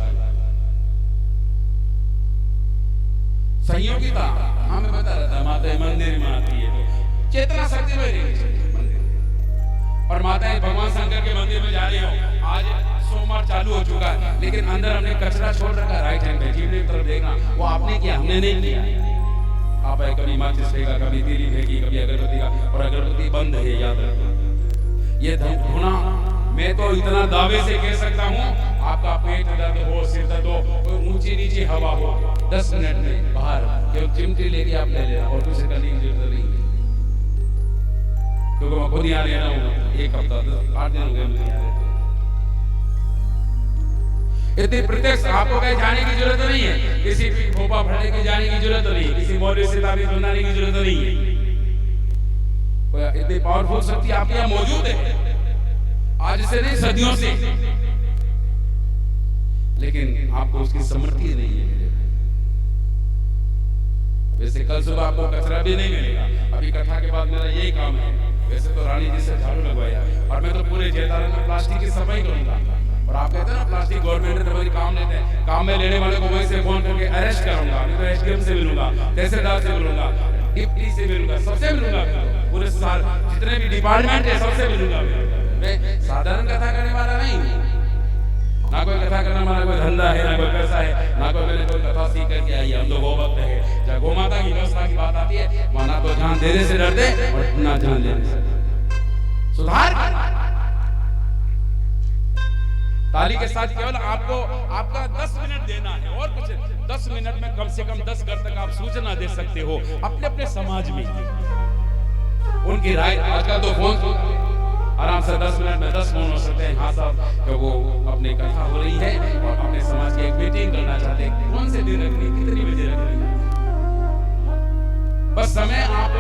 संयोगिता। हाँ मैं बता रहा था, माताएं मंदिर में आती है तो चेतना शक्ति में रहनी चाहिए मंदिर। और माताएं भगवान शंकर के मंदिर में जा रही हो, आज सोमवार चालू हो चुका है, लेकिन अंदर हमने कचरा छोड़ रखा, राइट हैंड में जीवने की तरफ देखना, वो आपने किया, हमने नहीं किया। आप कभी माचिस फेंका, कभी तीली फेंकी, कभी अगरबत्ती का, और अगरबत्ती बंद है याद रखना। ये धुना मैं तो इतना दावे से कह सकता हूँ, आपका पेट दर्द हो, सिर दर्द हो, ऊंची नीची हवा हो, 10 मिनट में बाहर केवल चिमटी लेके आप ले लेना और कुछ करने की जरूरत नहीं है। क्योंकि मैं खुद यहाँ ले रहा हूँ, 1 हफ्ता 8 दिन हो गए मुझे यहाँ रहते। इतनी प्रत्यक्ष आपको कहीं जाने की जरूरत नहीं है, किसी भी खोपा भरने की जाने की जरूरत नहीं, किसी मौलवी से ताबीज बनाने की जरूरत नहीं है। इतनी पावरफुल शक्ति आपके यहाँ मौजूद है, आज से नहीं सदियों से, लेकिन आपको उसकी समर्थी नहीं है। वैसे कल सुबह आपको कचरा भी नहीं मिलेगा, अभी कथा के बाद मेरा यही काम है। वैसे तो रानी जी से झाड़ू लगवाया और मैं तो पूरे जेतारण में प्लास्टिक की सफाई करूंगा। और आप कहते हैं ना प्लास्टिक गवर्नमेंट ने बड़ी काम लेते हैं, काम में लेने वाले को वहीं से फोन करके अरेस्ट करूंगा, मैं तो एसडीएम से मिलूंगा, तहसीलदार से मिलूंगा, डिप्टी से मिलूंगा, सबसे मिलूंगा, पूरे साल जितने भी डिपार्टमेंट है सबसे मिलूंगा। मैं साधारण कथा करने वाला नहीं, ना कोई कथा करने वाला कोई धंधा है, ना कोई पैसा है, ना कोई मैंने कोई कथा सीख करके आई है। हम तो गोभक्त है। जब गौ माता की व्यवस्था की बात आती है, वहां ना तो जान देने से डरते और ना जान लेने से। सुधार ताली के साथ केवल आपका 10 मिनट देना है और कुछ 10 मिनट में कम से कम 10 घर तक आप सूचना दे सकते हो अपने अपने समाज में। उनकी राय आजकल तो फोन आराम से 10 मिनट में 10 फोन हो सकते हैं। हाँ साहब, तो वो अपनी कथा हो रही है और अपने समाज की एक मीटिंग करना चाहते हैं, कौन से दिन रखनी, कितनी बजे रखनी, बस समय आप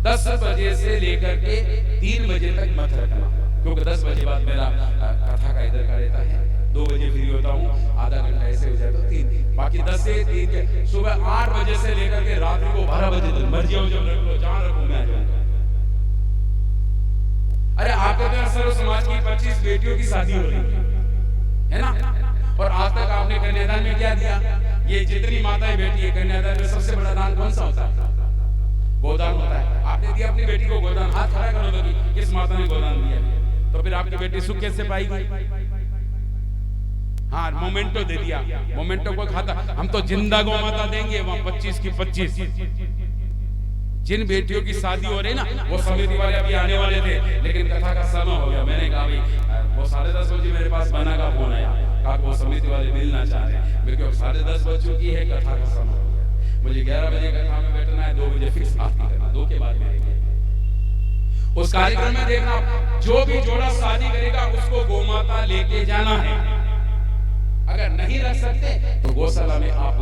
10 बजे से लेकर के 3 बजे तक मत रखना, क्योंकि 10 बजे बाद मेरा कथा का इधर का रहता है। 2 बजे फ्री होता हूँ, आधा घंटा ऐसे हो जाए तो 3, बाकी 10 से 3 के सुबह 8 बजे से लेकर के रात को 12 बजे तक मर्जी हो, जब रख लो, जहां रखो मैं आ जाऊंगा। अरे आपके तो सर्व समाज की 25 बेटियों की शादी हो रही है ना, और आज तक आपने कन्यादान में क्या दिया? ये जितनी माताएं बेटी है, कन्यादान में सबसे बड़ा दान कौन सा होता है? गोदान होता है। आपने दिया अपनी बेटी को गोदान, हाथ खड़ा करो तो किस माता ने गोदान दिया? तो फिर आपकी बेटी सुख कैसे पाएगी? हाँ, मोमेंटो दे दिया, मोमेंटो को खाता, हम तो जिंदा गौ माता देंगे वहां 25 की 25। जिन बेटियों की शादी हो रही ना, वो समिति वाले अभी आने वाले थे, लेकिन कथा का समय हो गया। मैंने कहा भाई वो 10:30 बजे मेरे पास बना का फोन आया, कहा वो समिति वाले मिलना चाह रहे हैं। मेरे को 10:30 बज चुकी है, कथा का समय हो गया, मुझे 11 बजे कथा में बैठना है, 2 बजे फिक्स आरती करना, 2 के बाद मिलेंगे। उस कार्यक्रम में देखना, जो भी जोड़ा शादी करेगा उसको गोमाता लेके जाना है। अगर नहीं रख सकते तो गौशाला में आप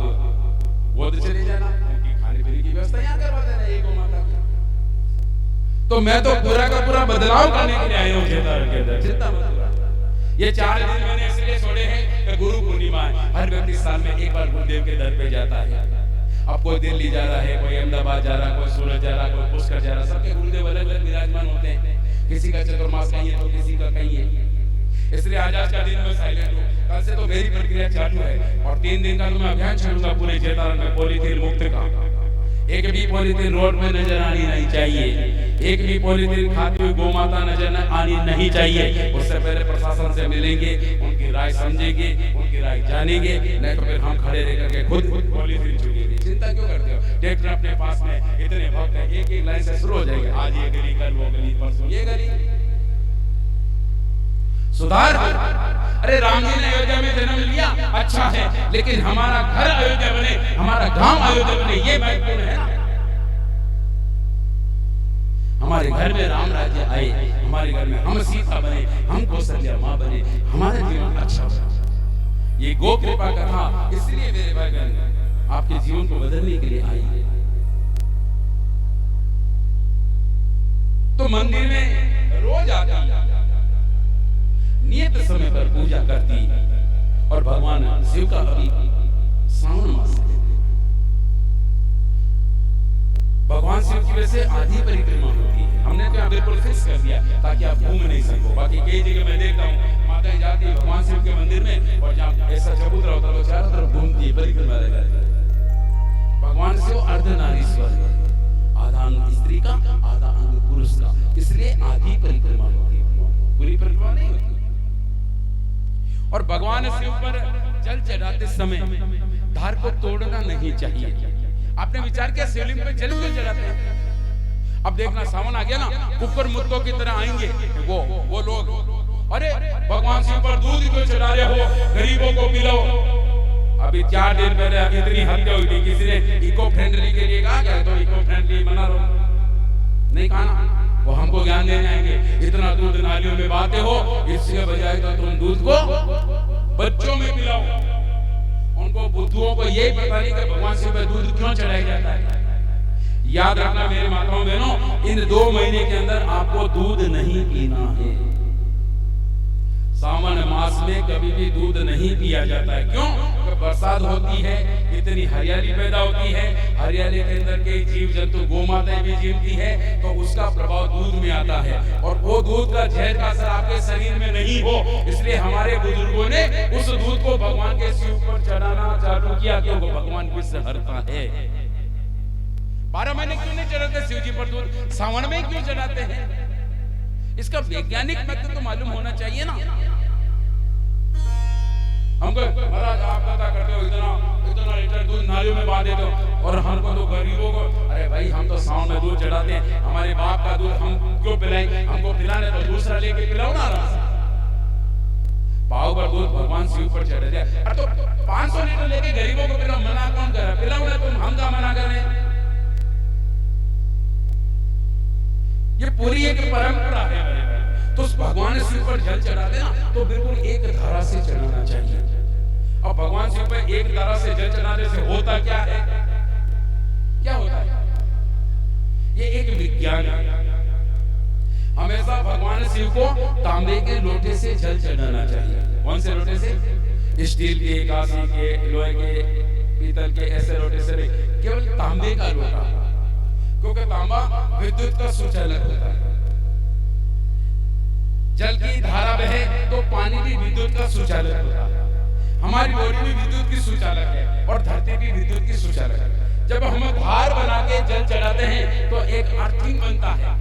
गोद चले जाना, उनकी खाने पीने की व्यवस्था यहाँ करवा देना ये गोमाता की। तो मैं तो पूरा का पूरा बदलाव करने के लिए आया हूँ जेतारण के अंदर, चिंता मत करो। ये 4 दिन मैंने इसलिए छोड़े हैं कि गुरु पूर्णिमा है, हर व्यक्ति साल में एक बार गुरुदेव के दर पे जाता है। अब कोई दिल्ली जा रहा है, कोई अहमदाबाद जा रहा है, कोई सूरत जा रहा है, कोई पुष्कर जा रहा है, सबके गुरुदेव अलग अलग विराजमान होते हैं। किसी का चतुर्मास कहीं है तो किसी का कहीं है। इसलिए आज का दिन मैं साइलेंट हूँ। कल से तो मेरी प्रक्रिया चालू है और 3 दिन का तो मैं अभियान छेड़ूंगा पूरे जेतारण में पॉलीथीन मुक्त का। एक भी पॉलीथीन रोड में नजर आनी नहीं चाहिए, एक भी पॉलीथीन खाती हुई गोमाता नजर आनी नहीं चाहिए। उससे पहले प्रशासन से मिलेंगे, उनकी राय समझेंगे, उनकी राय जानेंगे, नहीं तो फिर हम खड़े रह करके खुद पॉलीथीन चुकेंगे। चिंता क्यों करते हो? ट्रैक्टर अपने पास में इतने भक्त है, एक लाइन से शुरू हो जाएंगे, आज ये गली, कल वो गली, परसों ये गली। सुधार। अरे राम जी ने अयोध्या में जन्म लिया, अच्छा है, लेकिन हमारा घर अयोध्या बने, हमारा गांव अयोध्या बने, ये महत्वपूर्ण है ना। हमारे घर में राम राज्य आए, हमारे घर में हम सीता बने, हम कौशल्या मां बने, हमारा जीवन अच्छा हो। ये गो कृपा कथा इसलिए मेरे भाई बहन आपके जीवन को बदलने के लिए आई है। तो मंदिर में रोज आती, नियत समय पर पूजा करती और भगवान शिव का अभी सावन मास है। भगवान शिव की वजह से आधी परिक्रमा होती है। हमने तो बिल्कुल फिक्स कर दिया ताकि आप घूम नहीं सको। बाकी कई जगह मैं देखता हूँ माताएं जाती है भगवान शिव के मंदिर में और जहाँ ऐसा चबूतरा होता है तो चारों तरफ घूमती है, परिक्रमा लगाती है। भगवान शिव अर्धनारीश्वर है, आधा अंग स्त्री का, आधा अंग पुरुष का, इसलिए आधी परिक्रमा होती है, पूरी परिक्रमा नहीं होती। और भगवान शिव पर जल चढ़ाते समय धार को तोड़ना नहीं चाहिए। आपने विचार किया शिवलिंग पे जल क्यों चढ़ाते हैं? अब देखना सावन आ गया ना, कुकर मुत्तों की तरह आएंगे वो लोग, अरे भगवान शिव पर दूध क्यों चढ़ा रहे हो, गरीबों को पिलाओ। अभी 4 दिन पहले अभी इतनी हत्या हुई थी, किसी ने इको फ्रेंडली के लिए कहा क्या, तो इको फ्रेंडली बना लो, नहीं कहा ना, वो हमको ज्ञान देने आएंगे। इतना दूध नालियों में बहाते हो, इसके बजाय तो तुम दूध को बच्चों में पिलाओ। उनको बुद्धुओं को यही पता नहीं कि भगवान शिव पर दूध क्यों चढ़ाया जाता है। याद रखना मेरे माताओं बहनों, इन 2 महीने के अंदर आपको दूध नहीं पीना है। सावन मास में कभी भी दूध नहीं पिया जाता है। क्यों? बरसात होती है, इतनी हरियाली पैदा होती है, हरियाली के अंदर के जीव जंतु, गोमाताएं भी जीवती है, तो उसका प्रभाव दूध में आता है, और वो दूध का जहर का असर आपके शरीर में नहीं हो, इसलिए हमारे बुजुर्गों ने उस दूध को भगवान के शिव पर चढ़ाना चालू किया, क्योंकि भगवान विष हरता है। 12 महीने क्यों नहीं चढ़ाते शिव जी पर दूध, सावन में क्यों चढ़ाते हैं? इसका वैज्ञानिक महत्व तो मालूम होना चाहिए ना। हमको महाराज आप पता करते हो इतना लीटर दूध नालियों में बहा देते हो, और हमको तो गरीबों को, अरे भाई हम तो सावन में दूध चढ़ाते हैं, हमारे बाप का दूध हम क्यों पिलाएं, हमको पिलाने तो दूसरा लेके पिलाओ ना आराम से। पाव पर दूध भगवान शिव पर चढ़ा दिया, अरे तो 500 लीटर लेके गरीबों को पिलाओ, मना कौन कर रहा है? पिलाओ ना, तुम हम का मना कर रहे हैं? ये पूरी एक परंपरा है। तो उस भगवान शिव पर जल चढ़ाते ना, तो बिल्कुल एक धारा से चढ़ाना चाहिए। और भगवान शिव पर एक धारा से जल चढ़ाने से होता क्या है? क्या होता है? ये एक विज्ञान है। हमेशा भगवान शिव को तांबे के लोटे से जल चढ़ाना चाहिए। कौन से लोटे से? स्टील के, कांसे के, लोहे के, पीतल के, ऐसे लोटे से नहीं, केवल तांबे का लोटा, क्योंकि तांबा विद्युत का सुचालक होता है। जल की धारा बहे तो पानी भी विद्युत का सुचालक होता है। हमारी बॉडी भी विद्युत की सुचालक है, और धरती भी विद्युत की सुचालक है। जब हम भार बना के जल चढ़ाते हैं तो एक अर्थिंग बनता है,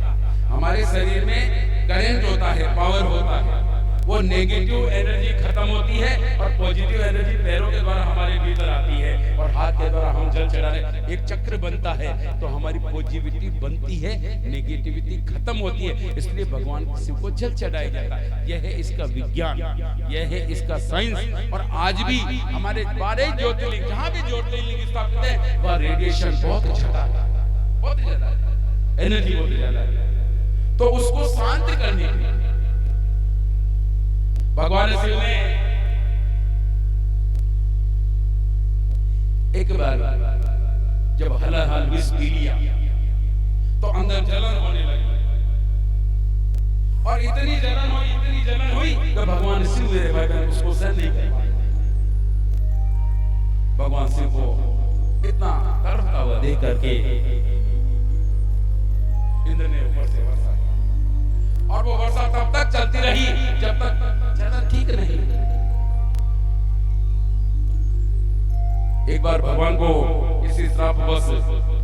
हमारे शरीर में करंट होता है, पावर होता है, वो नेगेटिव एनर्जी खत्म होती है, और पॉजिटिव एनर्जी पैरों के द्वारा हमारे भीतर आती है, और हाथ के द्वारा हम जल चढ़ाने, एक चक्र बनता है, तो हमारी पॉजिटिविटी बनती है, नेगेटिविटी खत्म होती है। इसलिए भगवान शिव को जल चढ़ाया जाता है। यह है इसका विज्ञान, यह है इसका साइंस। और आज भी हमारे 12 ज्योतिर्लिंग, जहां भी ज्योतिर्लिंग स्थापित है, वह रेडिएशन बहुत ज्यादा है, बहुत ज्यादा है, एनर्जी बहुत ज्यादा है। तो उसको शांत करने के लिए भगवान शिव ने एक बार जब हलाहल विष पी लिया, तो अंदर जलन होने लगी, और इतनी जलन हुई कि भगवान शिव मेरे भाई बहन उसको सहन नहीं कर पाए। भगवान शिव को इतना तड़पता हुआ देख करके इंद्र ने ऊपर से वर्षा, और वो वर्षा तब तक चलती रही जब तक जलन ठीक नहीं। एक बार भगवान को किसी श्राप बस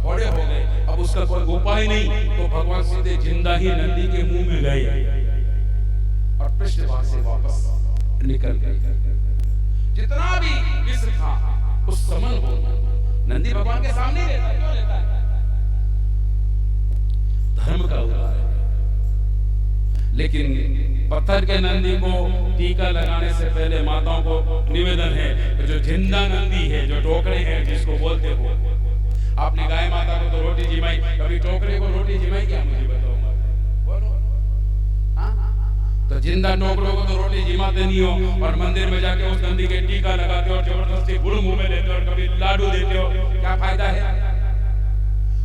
फोड़े हो गए, अब उसका कोई उपाय नहीं, तो भगवान सीधे जिंदा ही नंदी के मुंह में गए, और पृष्ठभाग से वापस निकल गए। जितना भी विष था उस समन हो, नंदी भगवान के सामने रहता, क्यों रहता है? धर्म का उदाहरण। लेकिन पत्थर के नंदी को टीका लगाने से पहले माताओं को निवेदन है कि जो जिंदा नंदी है, जो टोकरे हैं जिसको बोलते हो, आपने गाय माता को तो रोटी जिमाई, कभी टोकरे को रोटी जिमाई क्या? मुझे बताओ, बोलो। हाँ? तो जिंदा टोकरों को तो रोटी जिमाते नहीं हो, और मंदिर में जाके उस नंदी के टीका लगाते हो, और जबरदस्ती गुड़ मुंह में लेते हो, और कभी लाडू देते हो, क्या फायदा है?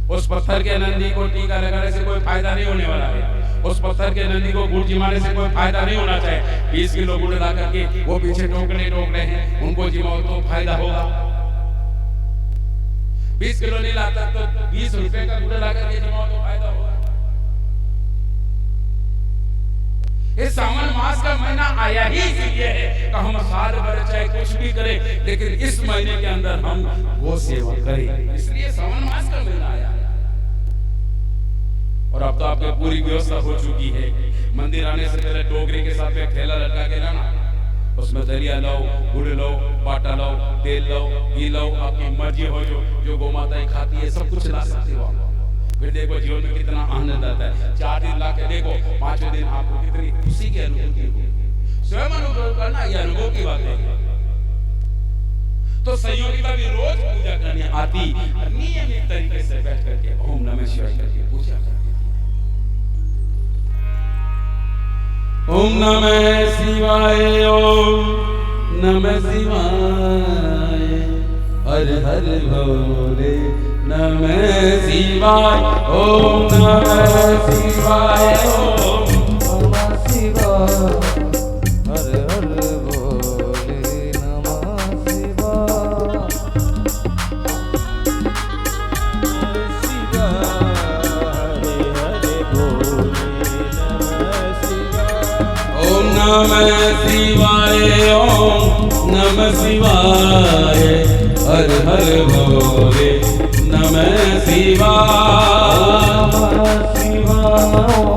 उस पत्थर के नंदी को टीका लगाने से कोई फायदा नहीं होने वाला है। उस पत्थर के नंदी को गुड़ जिमाने से कोई फायदा नहीं होना चाहिए। 20 किलो गुड़ ला करके वो पीछे टोकरे टोक रहे हैं, उनको जिमाओ तो फायदा होगा। 20 किलो नहीं लाता तो 20 रुपए का गुड़ ला करके जिमाओ तो फायदा होगा। इस सावन मास का महीना आया ही इसलिए है कि हम साल भर चाहे कुछ भी करें, लेकिन इस महीने के अंदर हम वो सेवा करें, इसलिए सावन मास का महीना आया। और अब तो आपकी पूरी व्यवस्था हो चुकी है। मंदिर आने से पहले टोकरी के साथ में थैला लटका के लाना, उसमें दलिया लो, गुड़ लो, पाटा लो, तेल लो, घी लो, आपकी मर्जी हो, जो गौ माताएं खाती है सब कुछ ला सकते हो आप। फिर देखो जीवन में कितना आनंद आता है। 4 दिन ला के देखो, 5वें दिन आपको कितनी खुशी की अनुभूति होगी। स्वयं अनुभव करना ये अनुभव की बात है। तो संयोगिता भी रोज पूजा करने आती, नियमित तरीके से बैठ करके ओम नमः शिवाय करके पूजा करती थी। ओम नमः शिवाय, ओम नमः शिवाय, हर हर भोले नमः शिवाय, ओम नमः शिवाय, ओम नमः शिवाय, हर हर भोले नमः शिवाय, ओम नमः शिवाय, ओम नमः शिवाय, हर हर भोले नमः शिवाय, नमः शिवाय, हर हर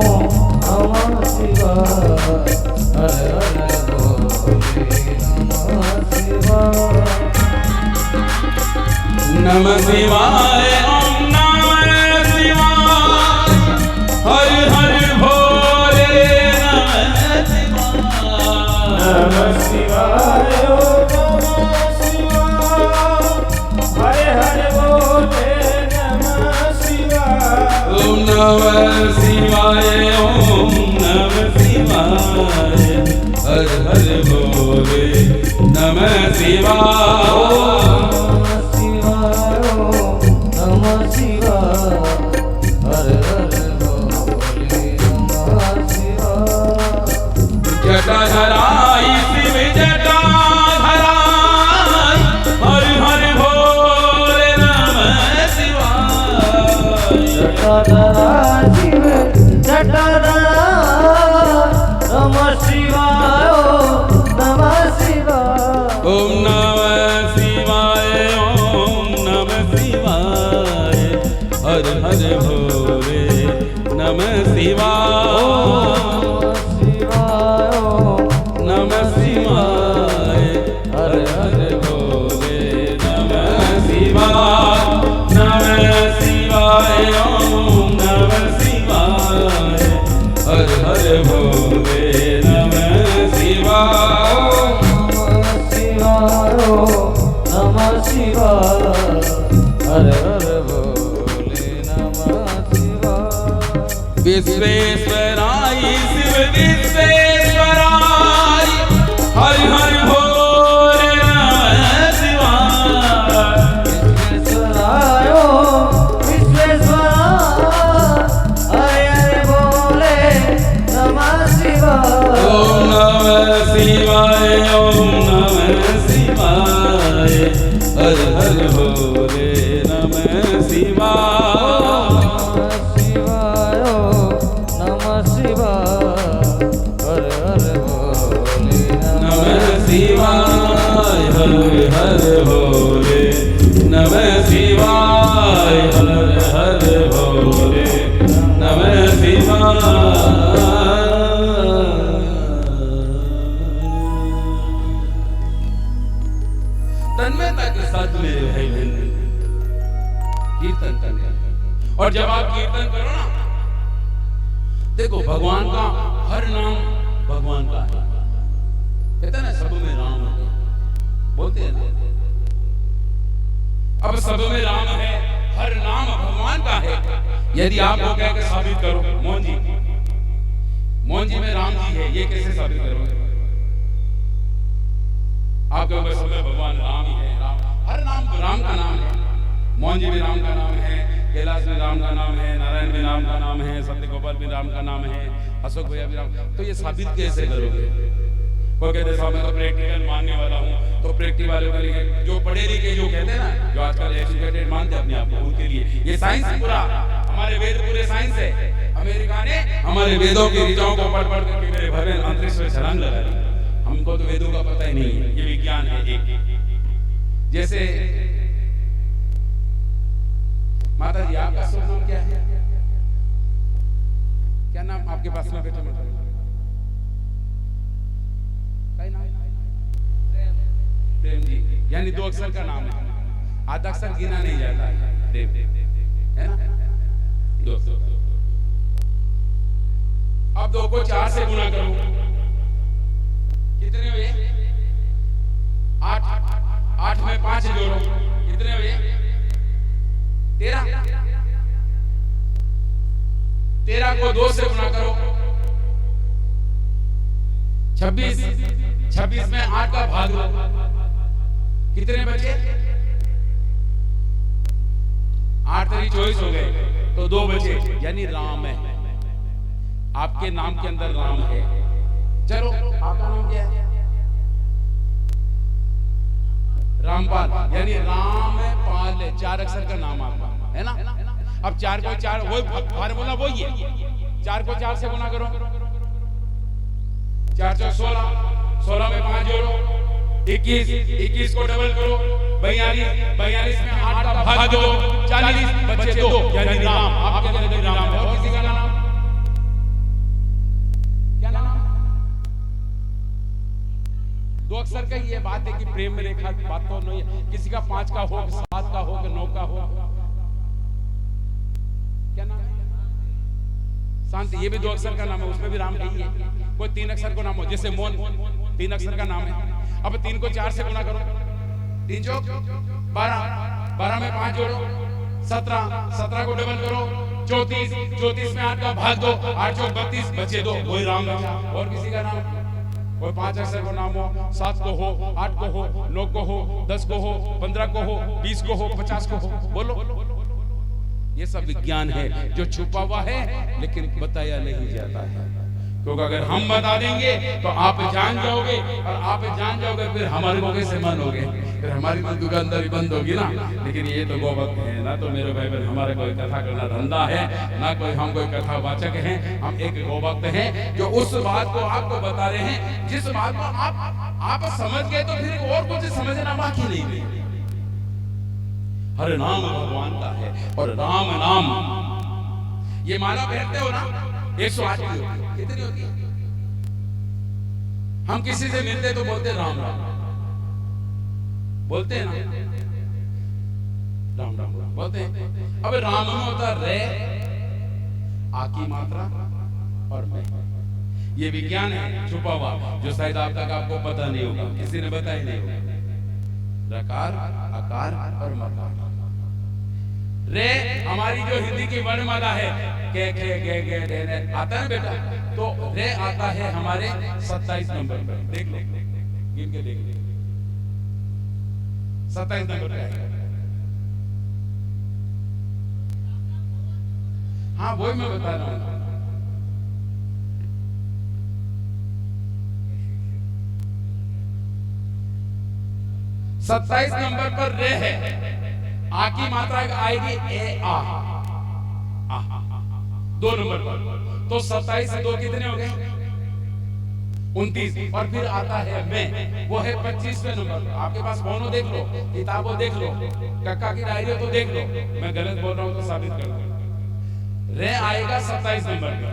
भोले नमः शिवाय, नमः शिवाय, ओम नमः शिवाय, हर हर भोले नमः शिवाय, नमः शिवाय, नमः शिवाय, हर हर भोले नमः शिवाय, ओम नमः शिवाय, ओम नमः शिवाय, हर हर भोले नमः शिवाय, नमः शिवाय, हर हर भोले नमः शिवाय, जटाधराई शिव जटाधराई, हर हर भोले नमः शिवाय, जटाधराई शिव जटाधराई, नमः शिवाय, नमः शिवाय, ओम नमः शिवाय, ओम नमः शिवाय, हर हर भोले नमः शिवाय, नमः शिवाय, हर हर भोले नमः शिवाय, नमः शिवाय, ओम नमः शिवाय, हर हर भोले नमः शिवाय, नमः शिवाय, हर हर भोले नमः शिवाय, विश्वेश्वराय शिव विश्वेश्वराय, हर हर भोले नमः शिवाय, विश्वेश्वराय, विश्वेश्वराय, हर हर भोले नमः शिवाय, ओम नमः शिवाय, ओम नमः शिवाय, हर हर भोले नमः शिवाय, नमः शिवाय, हर हर भोले नमः शिवाय, हर हर भोले नमः शिवाय, हर हर भोले नमः शिवाय। तन्मयता के साथ मेरे भाई बहन कीर्तन करें, और जब आप कीर्तन करो ना, देखो भगवान का हर नाम भगवान का है। कहते हैं ना सब में राम है, बोलते हैं ना। अब सब में राम है, हर नाम भगवान का है। यदि आपको कह के साबित करो मोहन जी में राम जी है, ये कैसे साबित करोगे? आप कहोगे सब में भगवान राम ही है। राम, हर नाम राम का नाम है। मोहन जी में राम का नाम है, कैलाश में राम का नाम है, नारायण में राम का नाम है, सत्य गोपाल में राम का नाम है, अशोक भैया भी राम। तो ये साबित कैसे करोगे? वो कहते साहब मैं तो प्रैक्टिकल मानने वाला हूँ। तो प्रैक्टिकल वाले के लिए जो पढ़े लिखे जो कहते हैं ना, जो आजकल एजुकेटेड मानते अपने आप को, उनके लिए ये साइंस पूरा, हमारे वेद पूरे साइंस है। अमेरिका ने हमारे वेदों की ऋचाओं को पढ़ पढ़ करके मेरे भवन अंतरिक्ष में छलांग लगा दी। हमको तो वेदों का पता ही नहीं है, ये विज्ञान है एक। जैसे माता जी आपका शुभ नाम क्या है? क्या नाम आपके पास में बेटे? प्रेम जी, यानी 2 अक्षर का नाम है, आधा अक्षर गिना नहीं जाता है, प्रेम है ना। 2 अब 2 को 4 से गुना करो, कितने हुए? 8। 8 में 5 जोड़ो, कितने हुए? 13। 13 को 2 से गुना करो, 26। 26 में 8 का भाग दो, कितने बचे? 8 तरी 24 हो गए, तो 2 बचे, यानी राम है। आपके नाम के अंदर राम है। चलो, आपका नाम क्या है? रामपाल, यानी रामपाल है, 4 अक्षर का नाम आपका है ना। अब 4 को 4 वो फार्मूला वही है, 4 को 4 से गुना करो, 4 4 16, 16 में 5 जोड़ो, 21, 21 को डबल करो, 42, 42 में 8 का भाग दो, 40 बचे 2, यानी राम। आपके अंदर राम है। और किसी का नाम? क्या नाम? 2 अक्षर का ही है। बात है कि प्रेम में रेखा बात तो नहीं है, किसी का 5 का हो, 7 का हो, 9 का हो। क्या नाम है? शांति, ये भी 2 अक्षर का नाम है, उसमें भी राम है ही है। कोई 3 अक्षर को नाम हो, जैसे मोन 3 अक्षर का नाम है। अब 3 को 4 से गुना करो, 3 चौक 12, 12 में 5 जोड़ो, 17, 17 को डबल करो, 34, 34 में 8 का भाग दो, 8 चौक 32, बचे 2, वही राम बचा। और किसी का नाम? कोई 5 अक्षर को नाम हो, 7 को हो, 8 को हो, 9 को हो, 10 को हो, 15 को हो, 20 को हो, 50 को हो, बोलो। ये सब विज्ञान है जो छुपा हुआ है, लेकिन बताया नहीं जाता है। क्योंकि अगर हम बता देंगे तो आप जान जाओगे, और आप जान जाओगे फिर हमारे मौके से मन होगे, फिर हमारी मन दुकानदारी बंद होगी ना। लेकिन ये तो गोभक्त है ना, तो मेरे भाई बहन, हमारा कोई कथा करना धंधा है ना, कोई हम कोई कथावाचक हैं। हम एक गोभक्त हैं जो उस बात को आपको बता रहे हैं जिस बात को आप समझ गए, तो फिर और कुछ समझना बाकी नहीं। हर नाम भगवान का है, और राम नाम ये माला पहनते हो ना, 108 की होती है। कितनी होती है? हम किसी से मिलते तो बोलते राम राम, बोलते हैं ना, राम राम बोलते हैं। अब राम में होता रे, आ की मात्रा और मैं। ये विज्ञान है छुपा हुआ, जो शायद आप तक आपको पता नहीं होगा, किसी ने बताया नहीं होगा। रकार, आकार और मकार। रे हमारी जो हिंदी की वर्णमाला है, के गे आता है बेटा, तो रे आता है हमारे 27 नंबर पर। देख लो, गिन के देख लो, 27 नंबर पे आएगा। हाँ, वही मैं बता रहा हूँ। सत्ताईस नंबर पर रे है, आ की मात्रा आएगी ए आ, 2 नंबर पर। तो 27 से 2 कितने हो गए? 29। और फिर आता है मैं, वो है 25वें नंबर पर। आपके पास फोन हो, देख लो, किताबों देख लो, कक्का की डायरी हो तो देख लो, मैं गलत बोल रहा हूं तो साबित कर दो। रे आएगा 27 नंबर पर,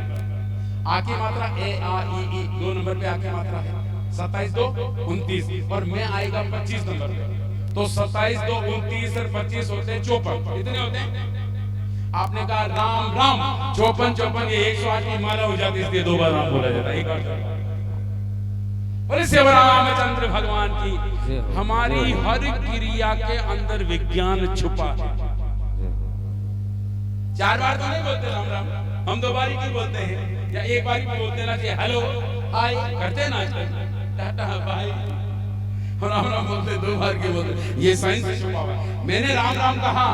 आ की मात्रा ए आ ई 2 नंबर पे आ की मात्रा है, 27 2 29, और मैं आएगा 25 नंबर पे। तो 27 2 29 और 25 होते हैं 54। कितने होते हैं? आपने कहा राम राम 54, ये 108 की माला हो जाती है, इसलिए 2 बार राम बोला जाता है, एक बार। बोले शिव रामचंद्र भगवान की। हमारी हर क्रिया के अंदर विज्ञान छुपा है। 4 बार तो नहीं बोलते राम राम, हम 2 बार ही बोलते हैं, या एक बार ही बोलते ना, चाहिए हेलो हाय करते ना, टाटा बाय, राम राम बोलते 2 बार के बोलते। ये साइंस से छुपा हुआ है। मैंने राम राम कहा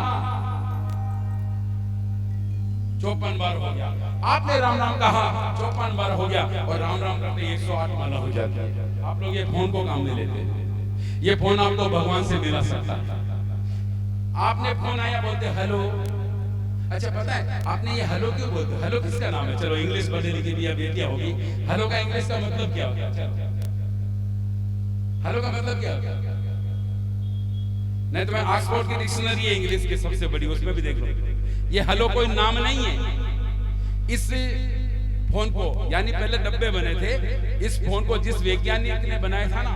54 बार हो गया, आपने राम राम कहा 54 बार हो गया, और राम राम करते 108 माला हो जाती है। आप लोग ये फोन को काम में लेते, ये फोन आपको भगवान से मिला सकता है। आपने फोन आया, बोलते हेलो। अच्छा, पता है आपने ये हेलो क्यों बोलते? हेलो किसका नाम है? चलो इंग्लिश पढ़े लिखे भी बेटियां होगी, हेलो का इंग्लिश का मतलब क्या होगा? हेलो का मतलब क्या होगा? नहीं तो मैं ऑक्सफोर्ड की डिक्शनरी है इंग्लिश की सबसे बड़ी, उसमें भी देख लो। ये हेलो कोई नाम नहीं है। इस फोन को, यानी पहले डब्बे बने थे, इस फोन को जिस वैज्ञानिक ने बनाया था ना,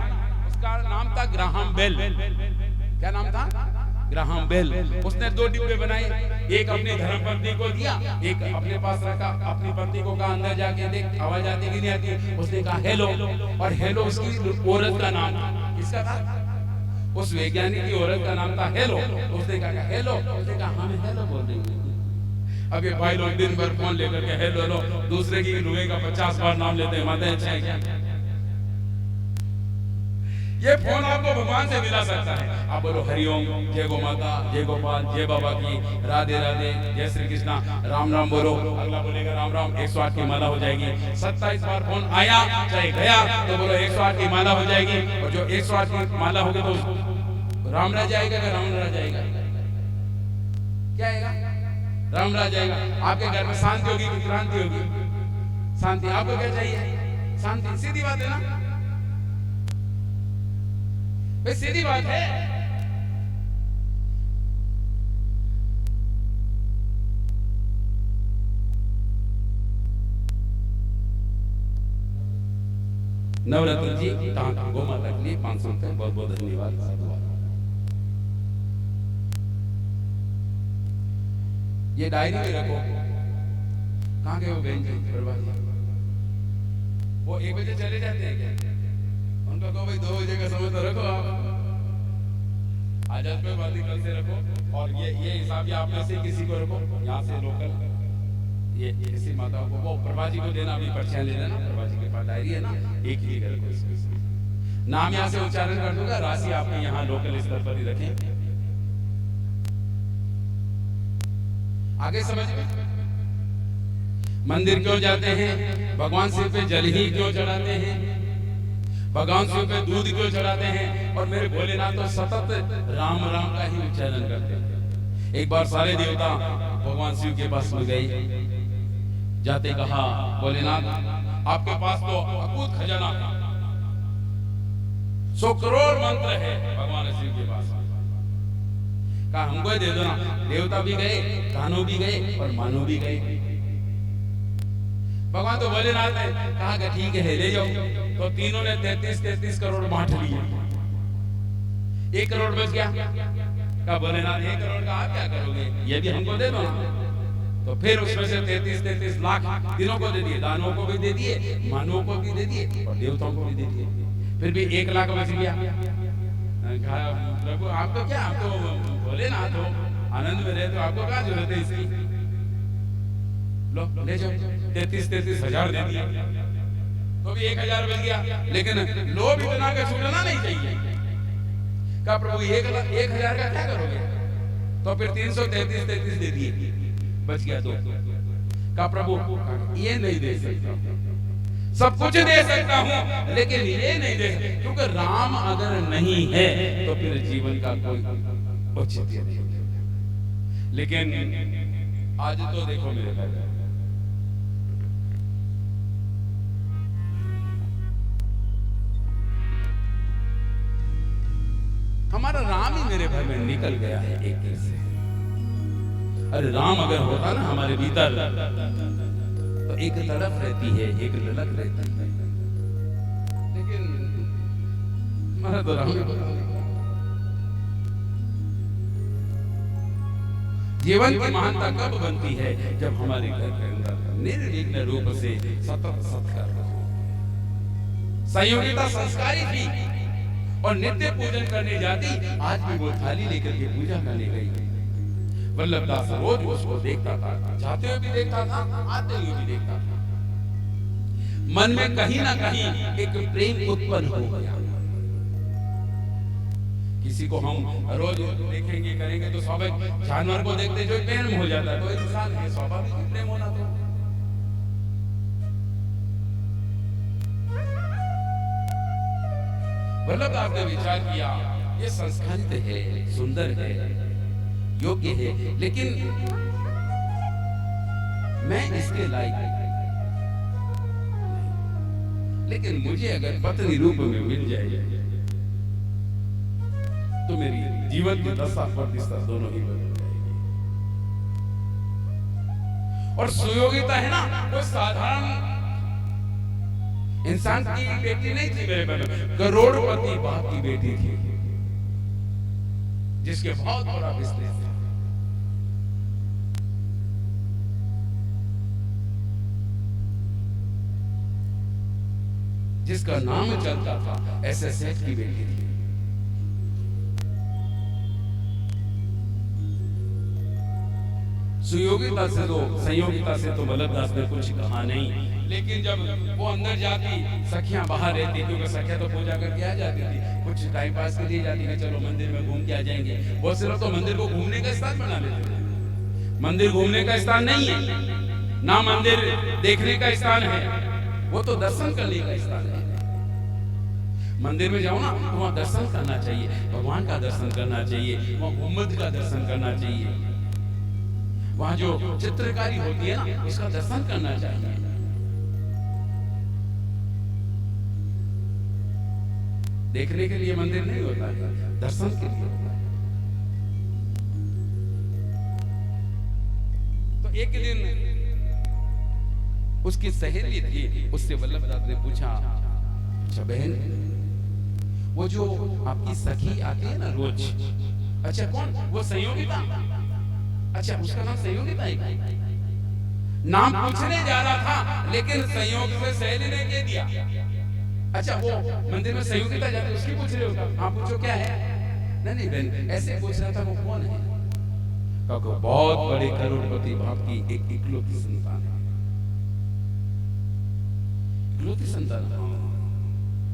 उसका नाम था ग्राहम बेल। क्या नाम था? ग्राहम बेल, उसने 2 डिब्बे बनाए, एक अपनी धर्मपत्नी को दिया, एक अपने पास रखा। अपनी पत्नी को कहा अंदर जाके देख आवाज आती कि नहीं आती। उसने कहा हेलो, और हेलो उसकी औरत का नाम था। किसका था? उस वैज्ञानिक की औरत का नाम था हेलो। उसने कहा हेलो, उसने कहा हाँ मैं हेलो बोल रही हूँ। अब ये भाई लोग दिन भर फोन लेकर के हेलो हेलो, दूसरे की रुए का 50 बार नाम लेते हैं। माता अच्छा है क्या? ये फोन आपको भगवान से मिला सकता है। आप बोलो हरिओम, जय गो माता, जय गोपाल, जय बाबा की, राधे राधे, जय श्री कृष्णा, राम राम बोलो। अगला बोलेगा राम राम, 108 की माला हो जाएगी। 27 बार फोन आया चाहे गया तो बोलो 108 की माला हो जाएगी। और जो 108 की माला होगी तो राम रह जाएगा क्या रावण रह जाएगा? क्या आएगा? राम रह जाएगा। आपके घर में शांति होगी कि क्रांति होगी? शांति। आपको क्या चाहिए? शांति। सीधी बात है ना भाई, सीधी बात है। नवरत्न जी गो माता के लिए 500 रुपए बहुत बहुत धन्यवाद। ये डायरी में रखो। कहाँ गए वो बहन जी प्रभाजी? वो 1 बजे चले जाते हैं क्या? उनको कहो भाई 2 बजे का समय तो रखो आप। आज पे वाली कल से रखो। और ये हिसाब आप में से किसी को रखो, यहाँ से लोकल ये किसी माताओं को, वो प्रभाजी को देना, अभी पर्चियां ले लेना। प्रभाजी के पास डायरी है ना, एक ही रखो। नाम यहाँ से उच्चारण कर दूंगा, राशि आपके यहाँ लोकल स्तर पर ही रखें। आगे समझ में? मंदिर क्यों जाते हैं? भगवान शिव पे जल ही क्यों चढ़ाते हैं? भगवान शिव पे दूध क्यों चढ़ाते हैं? और मेरे भोलेनाथ तो सतत राम राम का ही उच्चारण करते हैं। एक बार सारे देवता भगवान शिव के पास में गए, जाते कहा भोलेनाथ आपके पास तो अकूत खजाना 100 करोड़ मंत्र है भगवान शिव के पास। कहा हमको दे दो ना। देवता भी गए, कान्हो भी गए और मानो भी गए। भगवान तो भोलेनाथ ने कहा कि ठीक है ले जाओ। तो तीनों ने 33 करोड़ बांट लिए। 1 करोड़ बच गया। कहा भोलेनाथ 1 करोड़ का आप क्या करोगे? ये भी हमको दे दो ना। तो फिर उसमें से 33 लाख तीनों को दे दिए। दानवों को भी दे दिए, मानवों को भी दे दिए और देवताओं को भी दे दिए। फिर भी 1 लाख बच गया। कहा प्रभु आपको क्या, आप तो भोलेनाथ हो, आनंद में रहे, तो आपको क्या जरूरत है इसकी? लो ले जाओ। 33 हजार दे दिया तो भी 1000 बच गया। लेकिन लोभ इतना का छूटना नहीं चाहिए। कहा प्रभु 1000 का क्या करोगे? तो फिर 333 दे दिए, बच गया 2। कहा प्रभु ये नहीं दे सकता, सब कुछ दे सकता हूं लेकिन ये नहीं दे सकता, क्योंकि राम अगर नहीं है तो फिर जीवन का कोई औचित्य नहीं। लेकिन आज तो देखो मेरे घर हमारा राम ही मेरे घर में निकल गया है एक दिन से। अरे राम अगर होता ना हमारे भीतर तो एक तड़प रहती है, एक ललक रहती है। लेकिन हमारा तो राम जीवन की महानता कब बनती है? जब हमारे घर के अंदर निर्विघ्न रूप से सतत सत्कार हो। संयोगिता संस्कारी थी और नित्य पूजन करने जाती। आज भी वो थाली लेकर के पूजा करने गई। वल्लभदास रोज उसको देखता था, जाते हुए भी देखता था, आते हुए भी देखता था। मन में कहीं ना कहीं एक प्रेम उत्पन्न हो गया। किसी को हम रोज देखेंगे करेंगे तो स्वाभाविक, जानवर को देखते जो प्रेम हो जाता है, तो इंसान है स्वाभाविक प्रेम होना। तो वल्लभदास ने विचार किया ये संस्कारित है, सुंदर है, योग्य है, लेकिन मैं इसके लायक नहीं। लेकिन मुझे अगर पत्नी रूप में मिल जाए तो मेरी जीवन की दशा प्रतिष्ठा दोनों ही बदल जाएगी। और सुयोग्यता है ना, वो साधारण इंसान की बेटी नहीं थी मेरे घर में, करोड़पति बाप की बेटी थी। जिसके बहुत बड़ा बिजनेस है, जिसका नाम चलता था ऐसे सेठ की बेटी थी। सुयोगिता से तो संयोगिता से तो वल्लभदास ने कुछ कहा नहीं, लेकिन जब वो अंदर जाती, सखियां बाहर रहती, क्योंकि सखियां तो पूजा करके आ जाती थी, कुछ टाइम पास के लिए जाती कि चलो मंदिर में घूम के आ जाएंगे। बहुत से लोग तो मंदिर को घूमने का स्थान बना लेते हैं। मंदिर घूमने का स्थान नहीं है, ना मंदिर देखने का स्थान है, वो तो दर्शन करने का स्थान है। मंदिर में जाओ ना तो वहां दर्शन करना चाहिए, भगवान का दर्शन करना चाहिए, वहां गुम्बद का दर्शन करना चाहिए, वहां जो चित्रकारी होती है ना उसका दर्शन करना चाहिए। देखने के लिए मंदिर नहीं होता है, दर्शन के लिए होता है। तो एक दिन उसकी सहेली थी, उससे वल्लभदास ने पूछा, अच्छा बहन, वो जो आपकी सखी आती है ना रोज, अच्छा कौन, वो संयोगिता? अच्छा उसका नाम संयोगिता है? नाम पूछने जा रहा था लेकिन संयोग से सहेली ने कह दिया। अच्छा वो मंदिर में संयोगिता जाती है, उसकी पूछ रहे हो? हाँ पूछो क्या है? नहीं बहन, ऐसे पूछ रहा था वो कौन है? क्योंकि बहुत बड़े करोड़पति बाप की एक इकलौती संतान है। इकलौती संतान?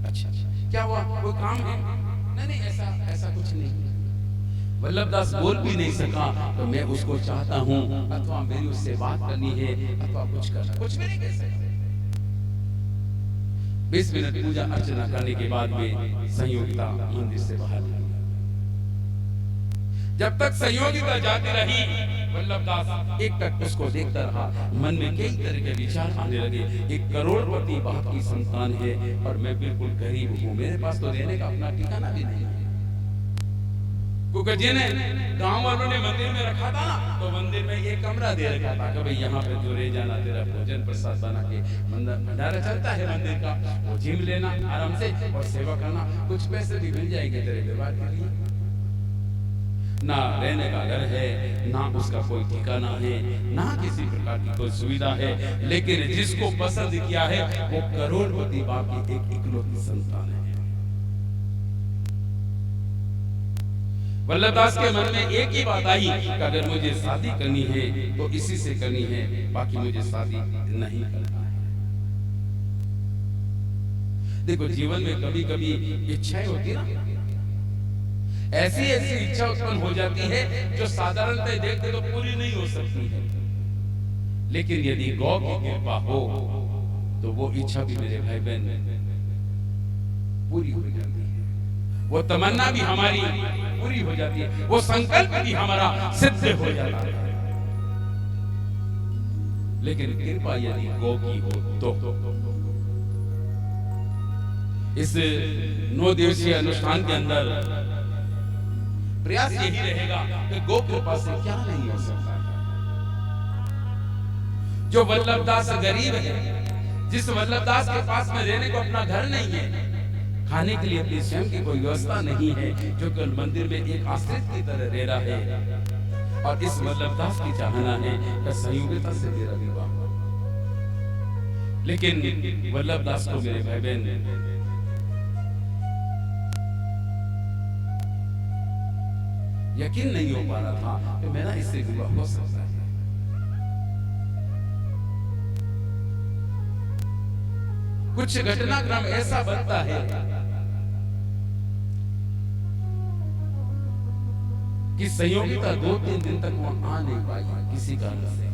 अच्छा क्या हुआ, कोई काम है? नहीं ऐसा कुछ नहीं। वल्लभदास बोल भी नहीं सका, तो मैं उसको चाहता हूं, अथवा मेरी उससे बात करनी है, अथवा कुछ करना, कुछ भी नहीं कह सकते। 20 मिनट पूजा अर्चना करने के बाद में संयोगिता मंदिर से बाहर निकली। जब तक संयोगिता जाती रही, वल्लभदास एक तक उसको देखता रहा। मन में कई तरह के विचार आने लगे। एक करोड़पति बाप की संतान है और मैं बिल्कुल गरीब हूँ, मेरे पास तो रहने का अपना ठिकाना भी नहीं है। क्योंकि जिन्हें गांव वालों ने मंदिर में रखा था ना, तो मंदिर में ये कमरा दे रखा था कि भाई यहाँ पे जो रह जाना, तेरा भोजन प्रसाद बना के भंडारा चलता है मंदिर का, वो जिम लेना आराम से और सेवा करना, कुछ पैसे भी मिल जाएंगे तेरे व्यवहार के लिए। ना रहने का घर है, ना उसका कोई ठिकाना है, ना किसी प्रकार की कोई सुविधा है, लेकिन जिसको पसंद किया है वो करोड़पति बाप की एक इकलौती संतान है। वल्लभदास के मन में एक ही बात आई कि अगर मुझे शादी करनी है तो इसी से करनी है, बाकी मुझे शादी नहीं करना है। देखो जीवन में कभी कभी इच्छाएं होती है ना, ऐसी इच्छा उत्पन्न हो जाती है जो साधारणतः देखते तो पूरी नहीं हो सकती है, लेकिन यदि गौ की कृपा हो तो वो इच्छा भी मेरे भाई बहन पूरी हो जाती है, वो तमन्ना भी हमारी पूरी हो जाती है, वो संकल्प भी हमारा सिद्ध हो जाता है। लेकिन कृपा यदि गौ की हो तो इस 9 दिवसीय अनुष्ठान के अंदर प्रयास यही रहेगा कि गौ कृपा से क्या नहीं हो सकता। जो वल्लभदास गरीब है, जिस वल्लभदास के पास में रहने को अपना घर नहीं है, खाने के लिए अपनी स्वयं की कोई व्यवस्था नहीं है, जो कल मंदिर में एक आश्रित की तरह रह रहा है, और इस वल्लभदास की चाहना है कि संयोगिता से मेरा विवाह। लेकिन वल्लभदास को मेरे भाई बहन यकीन नहीं हो पा रहा था कि मेरा इससे विवाह हो सकता है। कुछ घटनाक्रम ऐसा बनता है कि संयोगिता 2-3 दिन तक वहां आ नहीं पाई किसी कारण से।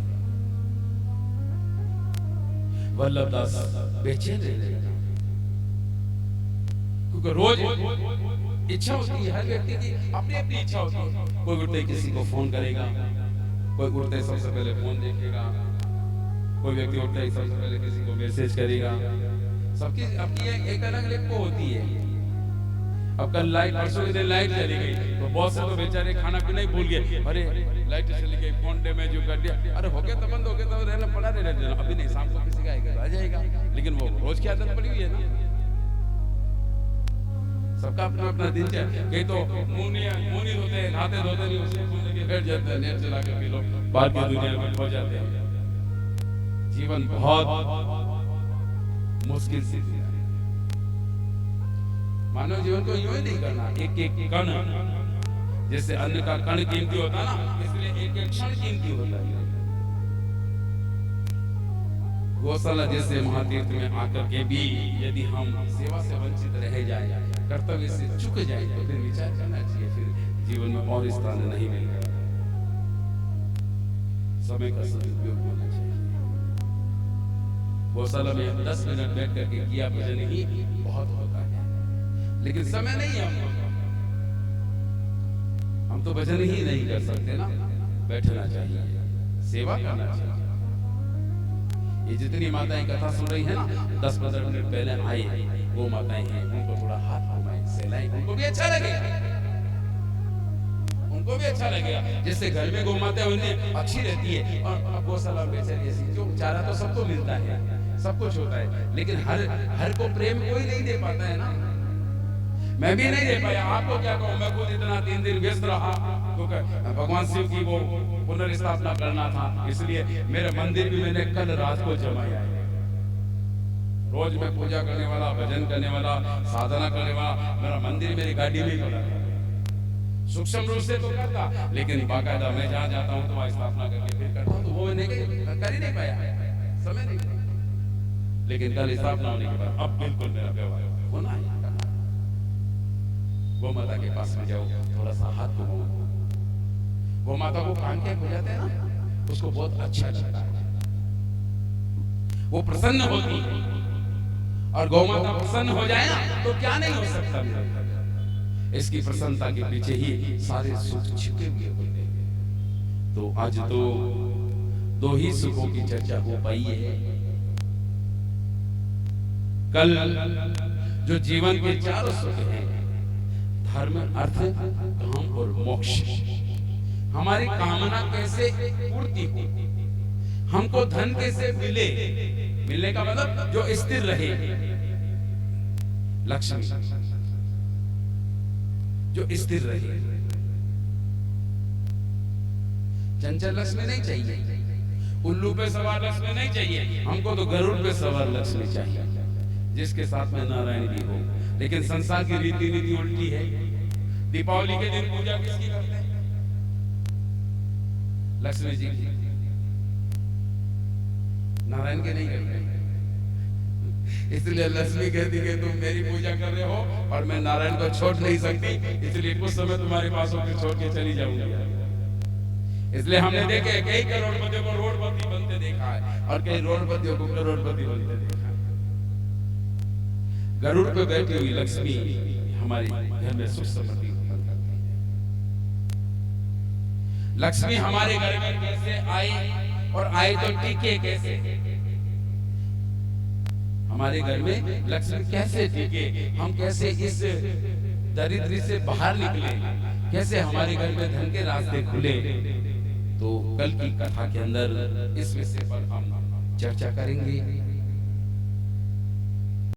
वल्लभदास बेचैन रहे, क्योंकि रोज इच्छा होती है, हर व्यक्ति की अपनी अपनी इच्छा होती है। कोई उठते किसी को फोन करेगा, कोई उठते सबसे पहले फोन देखेगा, कोई व्यक्ति उठते ही सबसे पहले किसी को मैसेज करेगा। सबकी अपनी एक अलग लिप्पो होती है। अब कल लाइट, परसों के दिन लाइट चली गई तो बहुत से तो बेचारे खाना पीना ही भूल गए, अरे लाइट चली गई, फोन डैमेज कर दिया, अरे हो गया तो बंद हो गया तो रहना पड़ा, रहना अभी नहीं, शाम को किसी का आएगा आ जाएगा, लेकिन वो रोज की आदत पड़ी हुई है ना। सबका अपना अपना दिनचर्या। कई तो मुनि होते हैं, नहाते धोते नहीं, उसके फोन लेके बैठ जाते हैं, नेट चला करके लोग बाहर की दुनिया में खो जाते हैं। जीवन बहुत मुश्किल से जीना है। मानव जीवन को यूं ही नहीं करना, एक एक कण, जैसे अन्न का कण कीमती होता है ना, इसलिए एक एक क्षण कीमती होता है। गौशाला जैसे महातीर्थ में आकर के भी यदि हम सेवा से वंचित रह जाए, कर्तव्य से चूक जाए, तो फिर विचार करना चाहिए, फिर जीवन में और स्थान नहीं मिलेगा। समय का सदुपयोग होना चाहिए। गौशाला में 10 मिनट बैठ करके किया भजन ही बहुत होता है, लेकिन समय नहीं है हम तो भजन ही नहीं कर सकते ना। बैठना चाहिए, सेवा करना चाहिए। ये जितनी माताएं कथा सुन रही है ना, 10-15 मिनट पहले आई वो माताएं हैं, उनको थोड़ा हाथ घुमाएं, सहलाएं, उनको भी अच्छा लगेगा, उनको भी अच्छा लगेगा। जैसे घर में गौ माता उन्हें अच्छी रहती है, और गौशाला बेचारी ऐसी, क्यों? चारा तो सबको मिलता है, सब कुछ होता है, लेकिन हर को प्रेम कोई नहीं दे पाता है ना। मैं भी नहीं दे पाया, आपको क्या कहूँ, मैं खुद इतना 3 दिन व्यस्त रहा, क्योंकि भगवान शिव की वो पुनर्स्थापना करना था, इसलिए मेरे मंदिर भी मैंने कल रात को जमाया है। रोज मैं पूजा करने वाला, भजन करने वाला, साधना करने वाला, मेरा मंदिर मेरी गाड़ी में पड़ा है। सूक्ष्म रूप से तो करता, लेकिन बाकायदा मैं जहाँ जाता हूँ तो वहाँ स्थापना करके फिर करता हूँ, तो वो मैंने कर ही नहीं पाया, समय नहीं पाया। लेकिन कल स्थापना होने के बाद अब बिल्कुल मेरा व्यवहार होना है। गौ माता के पास में जाओ, थोड़ा सा हाथ घुमाओ, गौ माता को कान के हो जाते हैं ना, उसको बहुत अच्छा लगता है, वो प्रसन्न होती है। और गौ माता प्रसन्न हो जाए ना तो क्या नहीं हो सकता मेरा। इसकी प्रसन्नता के पीछे ही सारे सुख छिपे हुए होते हैं। तो आज तो 2 ही सुखों की चर्चा हो पाई है। कल जो जीवन के 4 सुख हैं, धर्म, अर्थ, काम और मोक्ष, हमारी कामना कैसे पूर्ति हो, हमको धन कैसे मिलने का मतलब जो स्थिर रहे, लक्ष्मी जो स्थिर रहे। चंचल लक्ष्मी नहीं चाहिए, उल्लू पे सवार लक्ष्मी नहीं चाहिए, हमको तो गरुड़ पे सवार लक्ष्मी चाहिए, जिसके साथ में नारायण भी हो। लेकिन संसार की रीति नीति उल्टी है। दीपावली के दिन पूजा किसकी करते हैं? लक्ष्मी जी की, नारायण के नहीं करते। इसलिए लक्ष्मी कहती कि तुम मेरी पूजा कर रहे हो और मैं नारायण को छोड़ नहीं सकती, इसलिए कुछ समय तुम्हारे पास होकर छोड़ के चली जाऊंगी। इसलिए हमने देखे कई करोड़पतियों को रोडपति बनते देखा है, और कई रोडपतियों को करोड़पति बनते देखा है। गरुड़ पे बैठी हुई लक्ष्मी हमारे घर में सुख समृद्धि उत्पन्न करती है। लक्ष्मी हमारे घर में कैसे आई, और आए तो टिके कैसे? हमारे घर में लक्ष्मी कैसे टिके, हम कैसे इस दरिद्री से बाहर निकले, कैसे हमारे घर में धन के रास्ते खुले। तो कल की कथा के अंदर इस विषय पर हम चर्चा करेंगे।